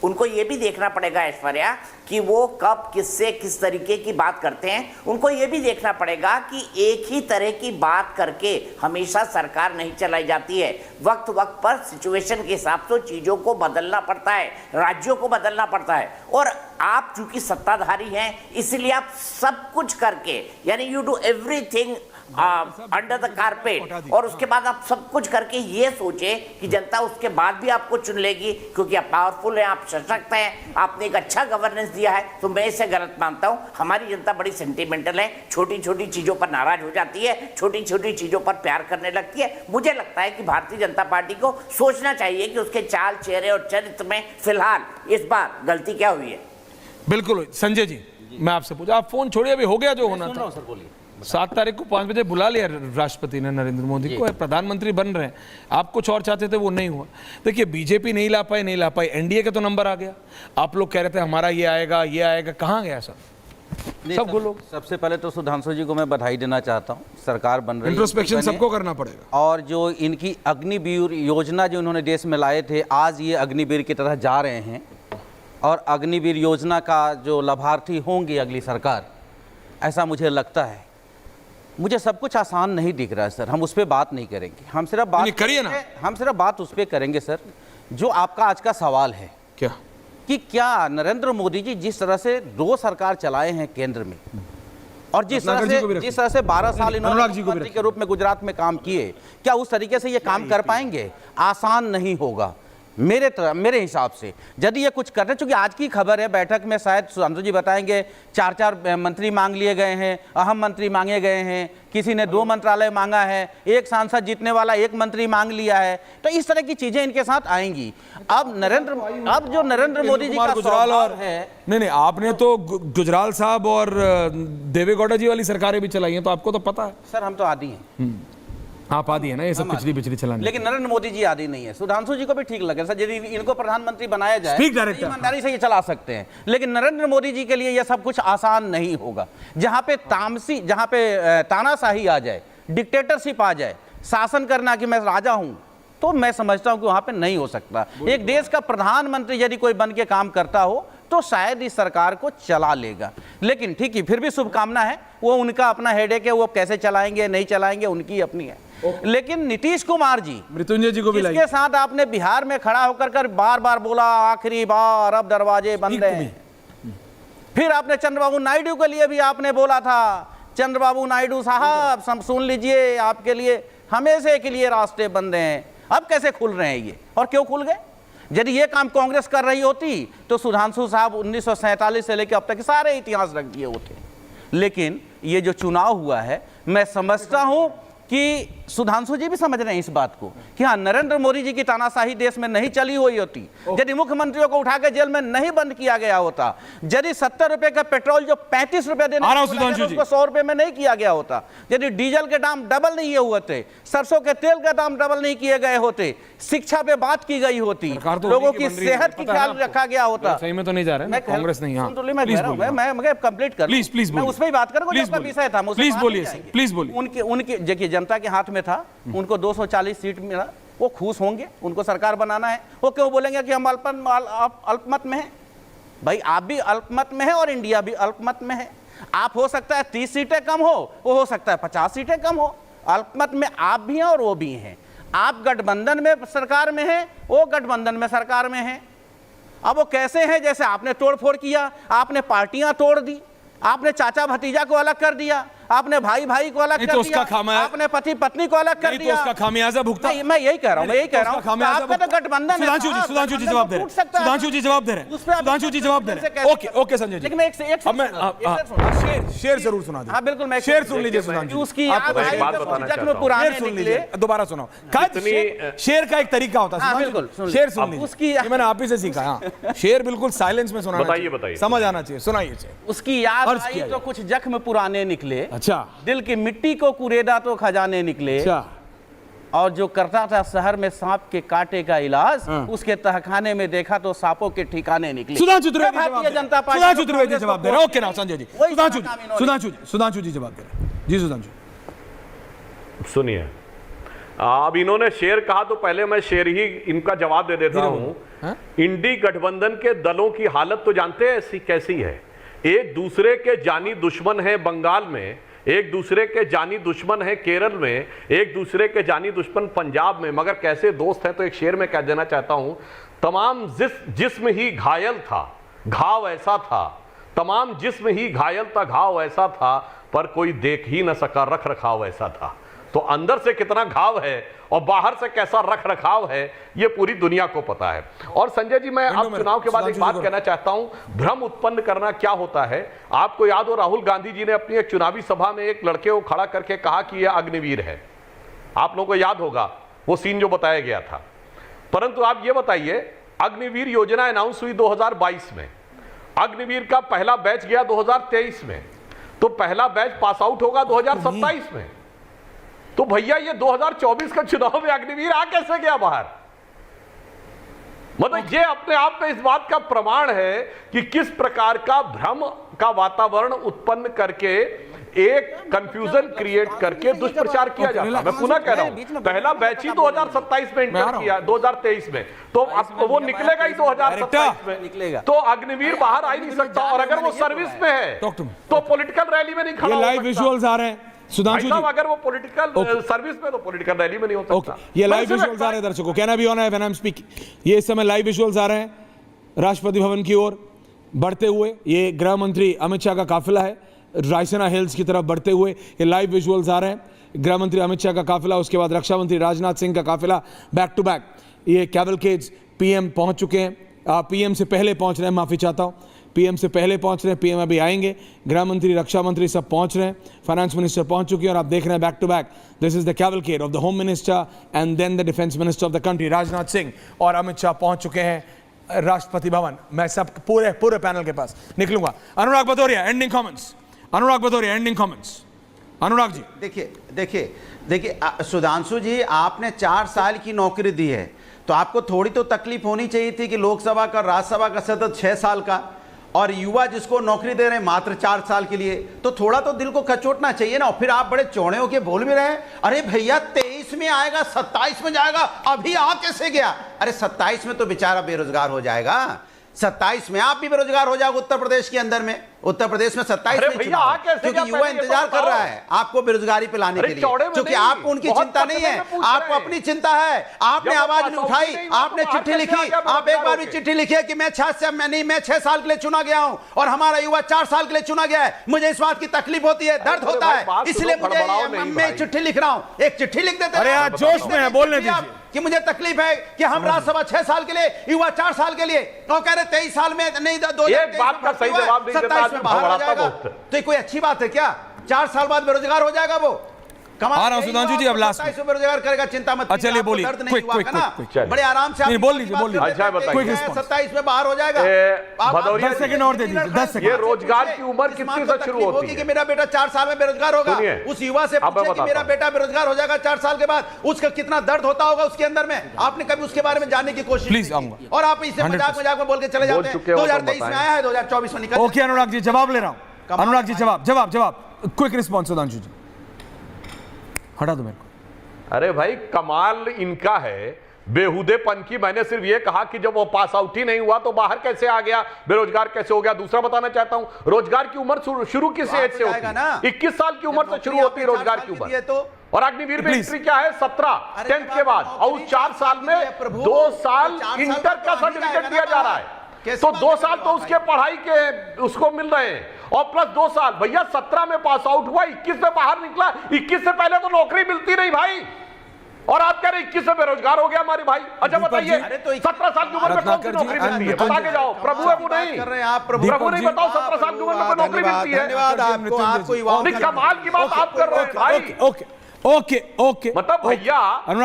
उनको ये भी देखना पड़ेगा ऐश्वर्या कि वो कब किससे किस तरीके की बात करते हैं। उनको ये भी देखना पड़ेगा कि एक ही तरह की बात करके हमेशा सरकार नहीं चलाई जाती है। वक्त वक्त पर सिचुएशन के हिसाब से चीज़ों को बदलना पड़ता है, राज्यों को बदलना पड़ता है। और आप चूंकि सत्ताधारी हैं इसलिए आप सब कुछ करके, यानी you do everything under the carpet, और उसके बाद आप सब कुछ करके ये सोचे कि जनता उसके बाद भी आपको चुन लेगी क्योंकि आप पावरफुल हैं, आप सशक्त हैं, आपने एक अच्छा गवर्नेंस दिया है। तो मैं इसे गलत मानता हूं। हमारी जनता बड़ी सेंटिमेंटल है, छोटी छोटी चीजों पर नाराज हो जाती है, छोटी छोटी चीजों पर प्यार करने लगती है। मुझे लगता है कि भारतीय जनता पार्टी को सोचना चाहिए कि उसके चाल, चेहरे और चरित्र में फिलहाल इस बार गलती क्या हुई है। बिल्कुल। संजय जी, मैं आपसे पूछा, आप फोन छोड़िए, अभी हो गया जो होना था। 7 तारीख को 5 बजे बुला लिया राष्ट्रपति ने नरेंद्र मोदी को, प्रधानमंत्री बन रहे हैं। आप कुछ और चाहते थे, वो नहीं हुआ। देखिए, बीजेपी नहीं ला पाई, एनडीए का तो नंबर आ गया। आप लोग कह रहे थे हमारा ये आएगा, कहाँ गया सब लोग? सबसे पहले तो सुधांशु जी को मैं बधाई देना चाहता हूँ, सरकार बन रही है। इंट्रोस्पेक्शन सबको करना पड़ेगा। और जो इनकी अग्निवीर योजना जो इन्होंने देश में लाए थे, आज ये अग्निवीर की तरह जा रहे हैं और अग्निवीर योजना का जो लाभार्थी होंगे अगली सरकार, ऐसा मुझे लगता है। मुझे सब कुछ आसान नहीं दिख रहा है सर, हम उस पर बात नहीं करेंगे। हम सिर्फ बात करिए ना, हम सिर्फ बात उस पर करेंगे सर जो आपका आज का सवाल है। क्या कि क्या नरेंद्र मोदी जी जिस तरह से 2 सरकार चलाए हैं केंद्र में, और जिस तरह से 12 साल इन्होंने मुख्यमंत्री के रूप में गुजरात में काम किए, क्या उस तरीके से ये काम कर पाएंगे? आसान नहीं होगा मेरे हिसाब से। यदि ये कुछ करते, चूंकि आज की खबर है, बैठक में शायद सुधांशु जी बताएंगे 4 मंत्री मांग लिए गए हैं, अहम मंत्री मांगे गए हैं, किसी ने 2 मंत्रालय मांगा है, एक सांसद जीतने वाला 1 मंत्री मांग लिया है। तो इस तरह की चीजें इनके साथ आएंगी। अब जो नरेंद्र मोदी जी का गुजराल और है, नहीं, आपने तो गुजराल साहब और देवेगौड़ा जी वाली सरकारें भी चलाई हैं, तो आपको तो पता है। सर हम तो आदी हैं। आप आदि है ना ये सब पिछली चलाने, लेकिन नरेंद्र मोदी जी आदि नहीं है। सुधांशु जी को भी ठीक लगे सर, यदि इनको प्रधानमंत्री बनाया जाए तो ईमानदारी से ये चला सकते हैं। लेकिन नरेंद्र मोदी जी के लिए यह सब कुछ आसान नहीं होगा। जहां पे तानाशाही आ जाए, डिक्टेटरशिप आ जाए, शासन करना कि मैं राजा हूं, तो मैं समझता हूं कि वहां पे नहीं हो सकता। एक देश का प्रधानमंत्री यदि कोई बन के काम करता हो तो शायद इस सरकार को चला लेगा। लेकिन ठीक है, फिर भी शुभकामना है, वो उनका अपना हेडेक है, वो कैसे चलाएंगे नहीं चलाएंगे उनकी अपनी है। लेकिन नीतीश कुमार जी, मृत्युंजय जी को भी इसके साथ आपने बिहार में खड़ा होकर बार बार बोला आखिरी बार अब दरवाजे बंद हैं। फिर आपने चंद्रबाबू नायडू के लिए भी आपने बोला था, चंद्रबाबू नायडू साहब सुन लीजिए, आपके लिए हमेशा के लिए रास्ते बंद हैं। अब कैसे खुल रहे हैं ये, और क्यों खुल गए? यदि ये काम कांग्रेस कर रही होती तो सुधांशु साहब 1947 से लेकर अब तक सारे इतिहास रख दिए होते। लेकिन ये जो चुनाव हुआ है, मैं समझता हूं कि सुधांशु जी भी समझ रहे हैं इस बात को कि हाँ, नरेंद्र मोदी जी की तानाशाही देश में नहीं चली हुई होती, यदि मुख्यमंत्रियों को उठा के जेल में नहीं बंद किया गया होता, यदि 70 रुपए का पेट्रोल जो 35 रुपए देने उसको 100 रुपए में नहीं किया गया होता, यदि डीजल के दाम डबल नहीं हुए थे, सरसों के तेल का दाम डबल नहीं किए गए होते, शिक्षा पे बात की गई होती, लोगों की सेहत की ख्याल रखा गया होता। सही में तो नहीं जा रहे हैं कांग्रेस नहीं। मैं कंप्लीट कर, प्लीज मैं उस पर बात करूंगा, विषय था, प्लीज बोलिए। उनके देखिए जनता के हाथ में था, उनको 240 सीट मिला, वो खुश होंगे, उनको सरकार बनाना है। वो क्यों बोलेंगे कि हम अल्पमत में हैं? भाई आप भी अल्पमत में हैं और इंडिया भी अल्पमत में है। आप हो सकता है 30 सीटें कम वो हो सकता है 50 सीटें कम हो। अल्पमत में आप भी हैं और वो भी हैं। आप गठबंधन में सरकार में हैं, वो गठबंधन में सरकार में हैं। अब वो कैसे हैं? जैसे आपने तोड़फोड़ किया, आपने पार्टियां तोड़ दी, आपने चाचा भतीजा को अलग कर दिया, आपने भाई भाई को अलग कर दिया, आपने पति पत्नी को अलग कर दिया। उसका खामियाजा भुगता। मैं यही कह रहा हूँ, आपका तो गठबंधन है। सुधांशु जी जवाब दे रहे हैं, सुधांशु जी जवाब दे रहे हैं। ओके संजय जी, शेर जरूर सुना दीजिए। हाँ बिल्कुल, मैं शेर सुन लीजिए सुधांशु। उसकी पुराने सुन लीजिए, दोबारा सुनाओ। शेर का एक तरीका होता है, बिल्कुल शेर सुन लीजिए। उसकी मैंने आप ही से सीखा। शेर बिल्कुल साइलेंस में सुनाना, बताइए, समझ आना चाहिए, सुनाइए। उसकी याद आई तो कुछ जख्म पुराने निकले, अच्छा, दिल की मिट्टी को कुरेदा तो खजाने निकले। अच्छा, और जो करता था शहर में सांप के कांटे का इलाज, उसके तहखाने में देखा तो सांपों के ठिकाने निकले। सुधांशु त्रिवेदी जनता पार्टी जवाब दे रहे हैं। ओके ना संजय जी, सुधांशु जी जवाब दे रहे हैं। जी सुधांशु सुनिए, अब इन्होंने शेर कहा तो पहले मैं शेर ही इनका जवाब दे देता हूं। इंडी गठबंधन के दलों की हालत तो जानते हैं ऐसी कैसी है। एक दूसरे के जानी दुश्मन है बंगाल में, एक दूसरे के जानी दुश्मन है केरल में, एक दूसरे के जानी दुश्मन पंजाब में, मगर कैसे दोस्त हैं। तो एक शेर में कह देना चाहता हूं, तमाम जिस्म ही घायल था, घाव ऐसा था, तमाम जिस्म ही घायल था, घाव ऐसा था, पर कोई देख ही न सका, रख रखाव ऐसा था। तो अंदर से कितना घाव है और बाहर से कैसा रख रखाव है, ये पूरी दुनिया को पता है। और संजय जी, मैं अब चुनाव के बाद एक बात कहना चाहता हूं, भ्रम उत्पन्न करना क्या होता है। आपको याद हो, राहुल गांधी जी ने अपनी एक चुनावी सभा में एक लड़के को खड़ा करके कहा कि यह अग्निवीर है। आप लोगों को याद होगा वो सीन जो बताया गया था। परंतु आप ये बताइए, अग्निवीर योजना अनाउंस हुई 2022 में, अग्निवीर का पहला बैच गया 2023 में, तो पहला बैच पास आउट होगा 2027 में। तो भैया ये 2024 का चुनाव में अग्निवीर आ कैसे गया बाहर? मतलब ये अपने आप में इस बात का प्रमाण है कि किस प्रकार का भ्रम का वातावरण उत्पन्न करके, एक कंफ्यूजन क्रिएट करके दुष्प्रचार किया जाता है। मैं पुनः कह रहा हूं, पहला बैच ही 2027 में इंटर किया, 2023 में, तो अब वो निकलेगा ही 2027 में निकलेगा। तो अग्निवीर बाहर आ ही नहीं सकता। और अगर वो सर्विस में है तो पॉलिटिकल रैली में नहीं खड़ा हो सकता। लाइव विजुअल्स आ रहे हैं सुधांशु जी, अगर वो पॉलिटिकल सर्विस में, तो पॉलिटिकल रैली में नहीं हो सकता। ये लाइव विजुअल्स आ रहे हैं दर्शकों, can I be on when I am speaking. ये इस समय लाइव विजुअल्स आ रहे हैं राष्ट्रपति भवन की ओर बढ़ते हुए। ये गृह मंत्री अमित शाह का काफिला है, रायसेना हिल्स की तरफ बढ़ते हुए ये लाइव विजुअल्स आ रहे हैं। गृह मंत्री अमित शाह का काफिला, उसके बाद रक्षा मंत्री राजनाथ सिंह का काफिला, बैक टू बैक ये कैवलकेड्स। पीएम पहुंच चुके हैं, पीएम से पहले पहुंच रहे हैं, माफी चाहता हूं, पीएम से पहले पहुंच रहे हैं, पीएम अभी आएंगे। गृह मंत्री, रक्षा मंत्री सब पहुंच रहे हैं, फाइनेंस मिनिस्टर पहुंच चुके हैं, और आप देख रहे हैं back to back, this is the cavalcade of the home minister and then the defence minister of the country. Rajnath Singh और अमित शाह पहुंच चुके हैं राष्ट्रपति भवन। मैं सब पूरे पैनल के पास निकलूंगा। अनुराग भदौरिया, एंडिंग कमेंट्स। अनुराग भदौरिया, एंडिंग कमेंट्स। अनुराग जी, देखिए सुधांशु जी, आपने 4 साल की नौकरी दी है, तो आपको थोड़ी तो तकलीफ होनी चाहिए थी कि लोकसभा का, राज्यसभा का सदस्य 6 साल का, और युवा जिसको नौकरी दे रहे हैं मात्र 4 साल के लिए, तो थोड़ा तो दिल को कचोटना चाहिए ना। और फिर आप बड़े चौड़े होके बोल भी रहे हैं, अरे भैया 23 में आएगा, 27 में जाएगा, अभी आ कैसे गया? अरे 27 में तो बेचारा बेरोजगार हो जाएगा, 27 में आप भी बेरोजगार हो जाओगे उत्तर प्रदेश के अंदर में। उत्तर प्रदेश में 27 में क्योंकि युवा इंतजार कर रहा है आपको बेरोजगारी पे लाने के लिए, क्योंकि आपको उनकी चिंता नहीं है, आपको अपनी चिंता है। आपने आवाज नहीं उठाई, आपने चिट्ठी लिखी, आप एक बार भी चिट्ठी लिखी कि मैं 6 साल के लिए चुना गया हूं और हमारा युवा 4 साल के लिए चुना गया है। मुझे इस बात की तकलीफ होती है, दर्द होता है, इसलिए मुझे मैं चिट्ठी लिख रहा हूं। एक चिट्ठी लिख देते, अरे यार जोश में है, बोलने दीजिए कि मुझे तकलीफ है कि हम राज्यसभा 6 साल के लिए, युवा 4 साल के लिए, और कह रहे 23 साल में नहीं, 2023 बात का सही जवाब नहीं देता, में बाहर हो जाएगा। तो ये कोई अच्छी बात है क्या? 4 साल बाद बेरोजगार हो जाएगा वो? आ रहा हूं सुधांशु जी, अब लास्ट में बेरोजगार करेगा, चिंता मत कीजिए। चलिए बोलिए, बड़े आराम से बोल लीजिए। 27 में बाहर हो जाएगा। 10 सेकंड और दे दीजिए, 10 सेकंड। ये रोजगार की उम्र कितनी से शुरू होती है? कि मेरा बेटा 4 साल में बेरोजगार होगा, उस युवा से पूछे कि मेरा बेटा बेरोजगार हो जाएगा 4 साल के बाद, उसका कितना दर्द होता होगा उसके अंदर में। आपने कभी उसके बारे में जानने की कोशिश प्लीज की? और आप इसे मजाक में बोल के चले जाते हैं। 2023 में आया है, 2024 में निकल। ओके अनुराग जी, जवाब ले रहा हूं। अनुराग जी जवाब क्विक रिस्पॉन्स सुधांशु जी, हटा दो मेरे को। अरे भाई कमाल इनका है बेहुदेपन की। मैंने सिर्फ ये कहा कि जब वो पास आउट ही नहीं हुआ तो बाहर कैसे आ गया, बेरोजगार कैसे हो गया। दूसरा बताना चाहता हूं, रोजगार की उम्र शुरू किस एज से होती है? 21 साल की उम्र से शुरू होती है रोजगार की उम्र। और अग्निवीर में एंट्री क्या है? 17 10th के बाद, और उस 4 साल में 2 साल इंटर का सर्टिफिकेट दिया जा रहा है। तो 2 साल तो उसके पढ़ाई के उसको मिल रहे हैं, और प्लस 2 साल। भैया 17 में पास आउट हुआ, 21 में बाहर निकला, 21 से पहले तो नौकरी मिलती नहीं भाई, और आप कह रहे 21 से बेरोजगार हो गया हमारे भाई। अच्छा बताइए, 17 साल की उम्र में कौन सी नौकरी मिलती है? बता के जाओ। प्रभु है वो नहीं, प्रभु नहीं बताओ 17 साल की उम्र में नौकरी मिलती है? धन्यवाद आपको। कमाल की बात आप कर रहे हैं भाई। ओके मतलब भैया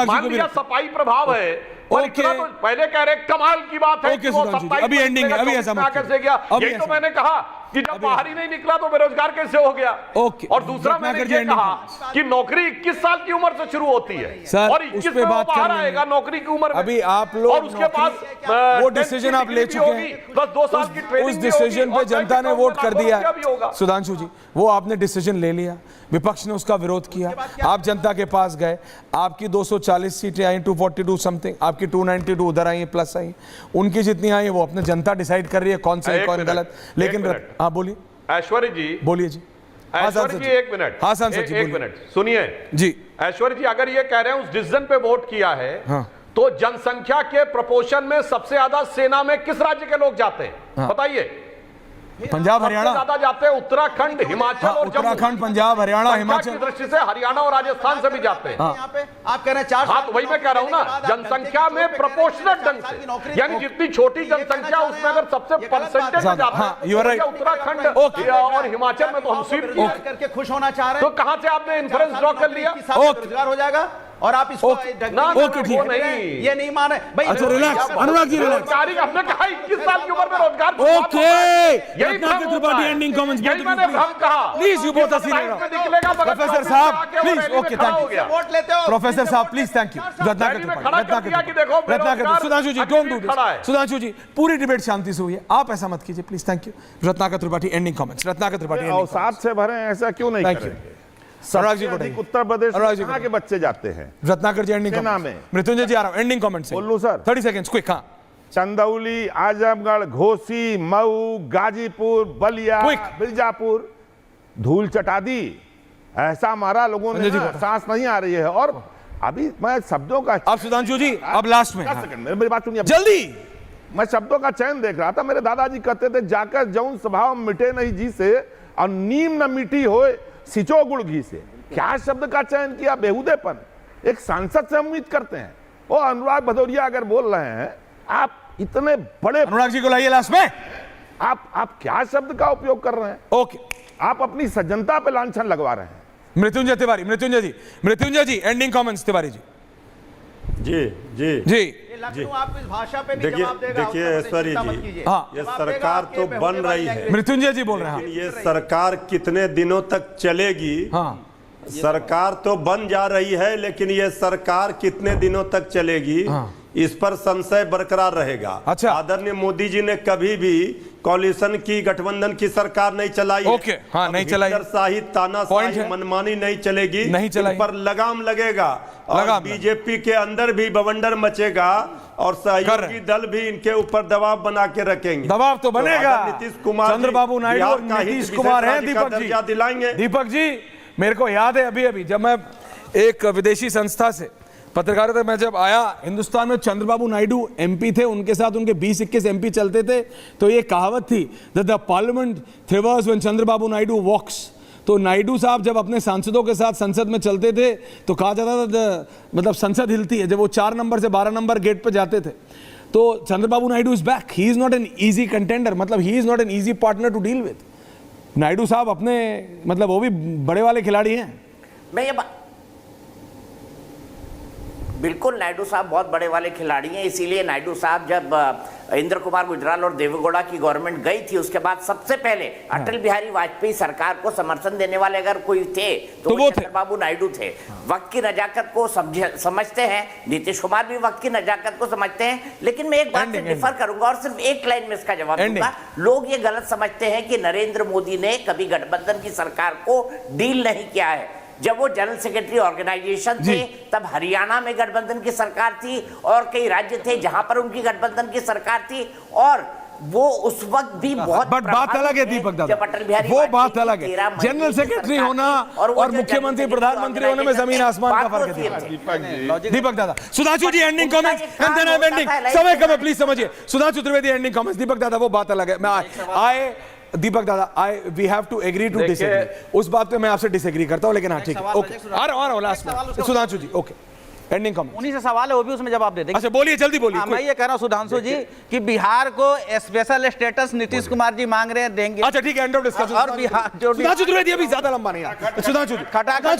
मान लिया सफाई प्रभाव है, और इतना तो पहले कह रहे कमाल की बात है कि वो 27 अभी एंडिंग है, अभी ऐसा मत कैसे गया? यही तो मैंने कहा कि जब बाहर ही नहीं निकला तो बेरोजगार कैसे हो गया। और दूसरा मैंने ये कहा कि नौकरी 21 साल की उम्र से शुरू होती है, और 21 में बाहर आएगा नौकरी की उम्र। अभी आप लोग, और उसके पास वो डिसीजन आप ले चुके हैं, बस 2 साल की ट्रेनिंग। उस डिसीजन पे जनता ने वोट कर दिया। सुधांशु जी, वो आपने डिसीजन ले लिया, विपक्ष ने उसका विरोध किया, आप जनता के पास गए, आपकी 240 सीटें आई, 242 समथिंग, आपकी 292 उधर आई प्लस आई, उनकी जितनी आई वो अपने जनता डिसाइड कर रही है कौन सही कौन गलत। लेकिन हाँ बोलिए ऐश्वर्य जी, बोलिए जी। ऐश्वर्य जी एक मिनट, हाँ सांसद जी एक मिनट सुनिए जी। ऐश्वर्य जी अगर ये कह रहे हैं उस डिसीजन पे वोट किया है, हाँ। तो जनसंख्या के प्रोपोर्शन में सबसे ज्यादा सेना में किस राज्य के लोग जाते हैं? हाँ। बताइए। पंजाब हरियाणा ज्यादा जाते हैं उत्तराखंड, हिमाचल और जम्मू। उत्तराखंड, पंजाब, हरियाणा, हिमाचल की दृष्टि से हरियाणा और राजस्थान से भी जाते हैं। यहाँ पे आप कह रहे हैं 4 हाँ तो वही मैं कह रहा हूँ ना, जनसंख्या में प्रोपोर्शनल ढंग से, यानी जितनी छोटी जनसंख्या उसमें अगर सबसे परसेंटेज में जाता है, उत्तराखंड और हिमाचल में तो हम स्वीप करके खुश होना चाह रहे हैं। तो कहाँ से आपने इन्फ्लुएंस ड्रॉ कर लिया? रोजगार हो जाएगा और आप इसको ये नहीं माने भाई। अच्छा रिलैक्स अनुराग जी, रिलैक्स। हमने कहा 21 साल की उम्र में रोजगार। Okay, Ratnakar Tripathi ending comments, यही मैंने भ्रम कहा। प्लीज यू बोथ प्रोफेसर साहब प्लीज, ओके थैंक यू। वोट लेते हो प्रोफेसर साहब please, thank you. Ratnakar Sudhanshu ji don't do this. Sudhanshu ji पूरी डिबेट शांति से हुई है, आप ऐसा मत कीजिए please, thank you. Ratnakar Tripathi ending comments. Ratnakar Tripathi अवसाद से भरे हैं, ऐसा क्यों नहीं करेंगे? सबसे अधिक उत्तर प्रदेश में कहाँ के बच्चे जाते हैं? रत्नाकर जी एंडिंग कमेंट्स। मृत्युंजय जी आ रहा हूं, एंडिंग कमेंट्स बोलूं सर? 30 seconds quick. हाँ, चंदौली, आजमगढ़, घोसी, मऊ, गाजीपुर, बलिया, मिर्जापुर धूल चटा दी, ऐसा मारा लोगों ने, सांस नहीं आ रही है। और अभी मैं शब्दों का, अब सुधांशु जी अब लास्ट में मेरी बात सुनिए जल्दी, मैं शब्दों का चयन देख रहा था। मेरे दादाजी कहते थे, जाकर जौन स्वभाव मिटे नहीं जी से और नीम न मिटी होए सिचो गुड़ घी से। क्या शब्द का चयन किया, बेहुदेपन। एक सांसद से उम्मीद करते हैं। वो अनुराग भदौरिया अगर बोल रहे हैं, आप इतने बड़े, अनुराग जी को लाइए लास्ट में, आप क्या शब्द का उपयोग कर रहे हैं? ओके, आप अपनी सज्जनता पे लांछन लगवा रहे हैं। मृत्युंजय तिवारी, मृत्युंजय जी एंडिंग कमेंट्स। तिवारी जी जी आप इस भाषा पे नहीं देखिए जवाब देगा। देखिए ऐश्वर्य जी, हाँ ये सरकार तो बन रही है, मृत्युंजय जी बोल रहे हैं, ये सरकार कितने दिनों तक चलेगी? हाँ सरकार तो बन जा रही है, लेकिन ये सरकार कितने दिनों तक चलेगी, इस पर संशय बरकरार रहेगा। अच्छा। आदरणीय मोदी जी ने कभी भी कॉलिशन की, गठबंधन की सरकार नहीं चलाई। ओके, हाँ नहीं चलाई। शाही, तानाशाही, मनमानी नहीं चलेगी, नहीं चलाई। इन पर लगाम लगेगा और बीजेपी के अंदर भी बवंडर मचेगा और सहयोगी दल भी इनके ऊपर दबाव बना के रखेंगे। दबाव तो बनेगा। नीतीश कुमार, चंद्रबाबू नायडू और नीतीश कुमार हैं। दीपक जी मेरे को याद है अभी जब मैं एक विदेशी संस्था से पत्रकारिता में जब आया हिंदुस्तान में, चंद्रबाबू नायडू एमपी थे, उनके साथ उनके 20-21 एमपी चलते थे, तो ये कहावत थी that the parliament thrives when Chandrababu Naidu walks. तो नायडू साहब जब अपने सांसदों के साथ संसद में चलते थे तो कहा जाता था मतलब संसद हिलती है। जब वो 4 नंबर से 12 नंबर गेट पे जाते थे तो Chandrababu Naidu is back, he is not an easy contender, मतलब he is not an easy partner to deal with. Naidu साहब अपने मतलब वो भी बड़े वाले खिलाड़ी हैं। मैं ये बिल्कुल, नायडू साहब बहुत बड़े वाले खिलाड़ी हैं, इसीलिए नायडू साहब जब इंद्र कुमार गुजराल और देवेगौड़ा की गवर्नमेंट गई थी उसके बाद सबसे पहले अटल बिहारी वाजपेयी सरकार को समर्थन देने वाले अगर कोई थे तो वो चंद्रबाबू नायडू थे। वक्त की नजाकत को समझते हैं, नीतीश कुमार भी वक्त की नजाकत को समझते हैं, लेकिन मैं एक बात से डिफर करूंगा और सिर्फ एक लाइन में इसका जवाब दूंगा। लोग ये गलत समझते हैं कि नरेंद्र मोदी ने कभी गठबंधन की सरकार को डील नहीं किया है। जब वो जनरल सेक्रेटरी ऑर्गेनाइजेशन थे तब हरियाणा में गठबंधन की सरकार थी और कई राज्य थे जहां पर उनकी गठबंधन की सरकार थी और वो उस वक्त भी बहुत बट बात अलग है दीपक दादा, वो बात अलग है। जनरल सेक्रेटरी होना और मुख्यमंत्री प्रधानमंत्री होने में जमीन आसमान का फर्क है। दीपक दादा, Sudhanshu ji ending comments and then I am ending. समय कम है प्लीज समझिए। Sudhanshu Trivedi ending comments. दीपक दादा वो बात अलग है। मैं दीपक दादा we have to agree to disagree. उस बात पे मैं आपसे डिसएग्री करता हूं, लेकिन हाँ ठीक है, ओके आ रहा हूं लास्ट में। सुधांशु जी ओके एंडिंग कमेंट। उन्हीं से सवाल है, वो भी उसमें जवाब दे देंगे। अच्छा बोलिए, जल्दी बोलिए। मैं ये कह रहा हूं सुधांशु जी कि बिहार को स्पेशल स्टेटस नीतीश कुमार जी मांग रहे हैं, देंगे। अच्छा ठीक है, एंड ऑफ डिस्कशन। और बिहार जो सुधांशु त्रिवेदी अभी ज्यादा लंबा नहीं है। सुधांशु जी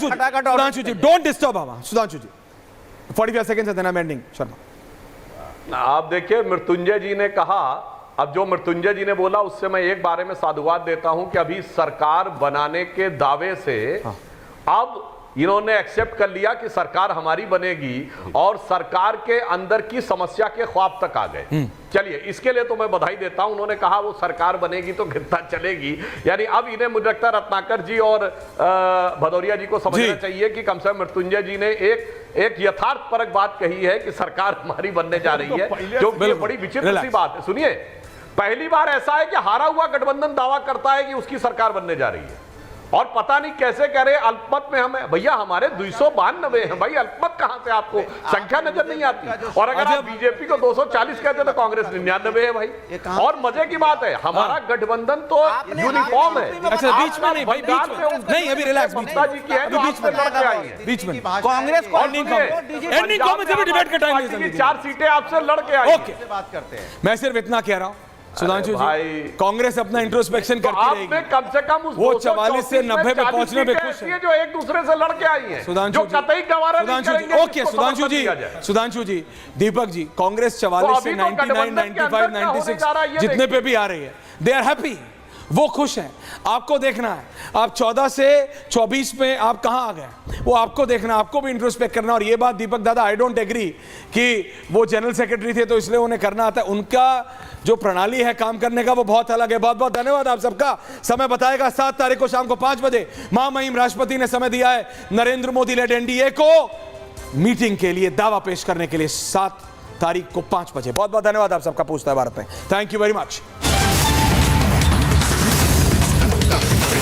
सुधांशु जी डोंट डिस्टर्ब हवा। सुधांशु जी 45 सेकंड्स है, then I am ending. Sharma आप देखिए, मृत्युंजय जी ने कहा, अब जो मृत्युंजय जी ने बोला उससे मैं एक बारे में साधुवाद देता हूं कि अभी सरकार बनाने के दावे से अब इन्होंने एक्सेप्ट कर लिया कि सरकार हमारी बनेगी और सरकार के अंदर की समस्या के ख्वाब तक आ गए। चलिए, इसके लिए तो मैं बधाई देता हूं। उन्होंने कहा वो सरकार बनेगी तो कितना चलेगी, यानी अब इन्हें मुझे लगता है रत्नाकर जी और भदौरिया जी को समझना चाहिए कि कम से कम मृत्युंजय जी ने एक यथार्थपरक बात कही है कि सरकार हमारी बनने जा रही है, जो बड़ी विचित्र सी बात है। सुनिए, पहली बार ऐसा है कि हारा हुआ गठबंधन दावा करता है कि उसकी सरकार बनने जा रही है, और पता नहीं कैसे कह रहे अल्पमत में हमें। भैया हमारे 292 हैं भाई, अल्पमत कहां से आपको संख्या नजर नहीं आती? और अगर आप बीजेपी को 240 कहते तो कांग्रेस 99 है भाई। और मजे की बात है, हमारा गठबंधन तो यूनिफॉर्म है। अच्छा, बीच में नहीं भाई, बीच में नहीं, अभी रिलैक्स, ममता जी की है जो बीच में लड़के आई है, बीच में कांग्रेस को एंडिंग कॉमेंट से भी डिबेट का टाइम नहीं है। 4 सीटें आपसे लड़के आई। ओके, बात करते हैं। मैं सिर्फ इतना कह रहा हूं सुधांशु जी, कांग्रेस अपना इंट्रोस्पेक्शन करती रहेगी। कम से कम उस वो 44 से 90 पे पहुंचने पे खुश है, जो एक दूसरे से लड़के आई हैं, सुधांशु जो कतई गवारा नहीं करेंगे। ओके सुधांशु जी, दीपक जी, कांग्रेस 44 से 99, 95, 96 जितने पे भी आ रही है, दे आर हैप्पी, वो खुश हैं। आपको देखना है, आप 14 से 24 में आप कहां आ गए, वो आपको देखना, आपको भी इंट्रोस्पेक्ट करना। और ये बात दीपक दादा, आई डोंट एग्री कि वो जनरल सेक्रेटरी थे तो इसलिए उन्हें करना आता है। उनका जो प्रणाली है काम करने का वो बहुत अलग है। बहुत बहुत धन्यवाद आप सबका। समय बताएगा 7 तारीख को शाम को 5 बजे महामहिम राष्ट्रपति ने समय दिया है नरेंद्र मोदी लेड एनडीए को मीटिंग के लिए, दावा पेश करने के लिए 7 तारीख को 5 बजे। बहुत बहुत धन्यवाद आप सबका। पूछता है भारत में। Thank you very much.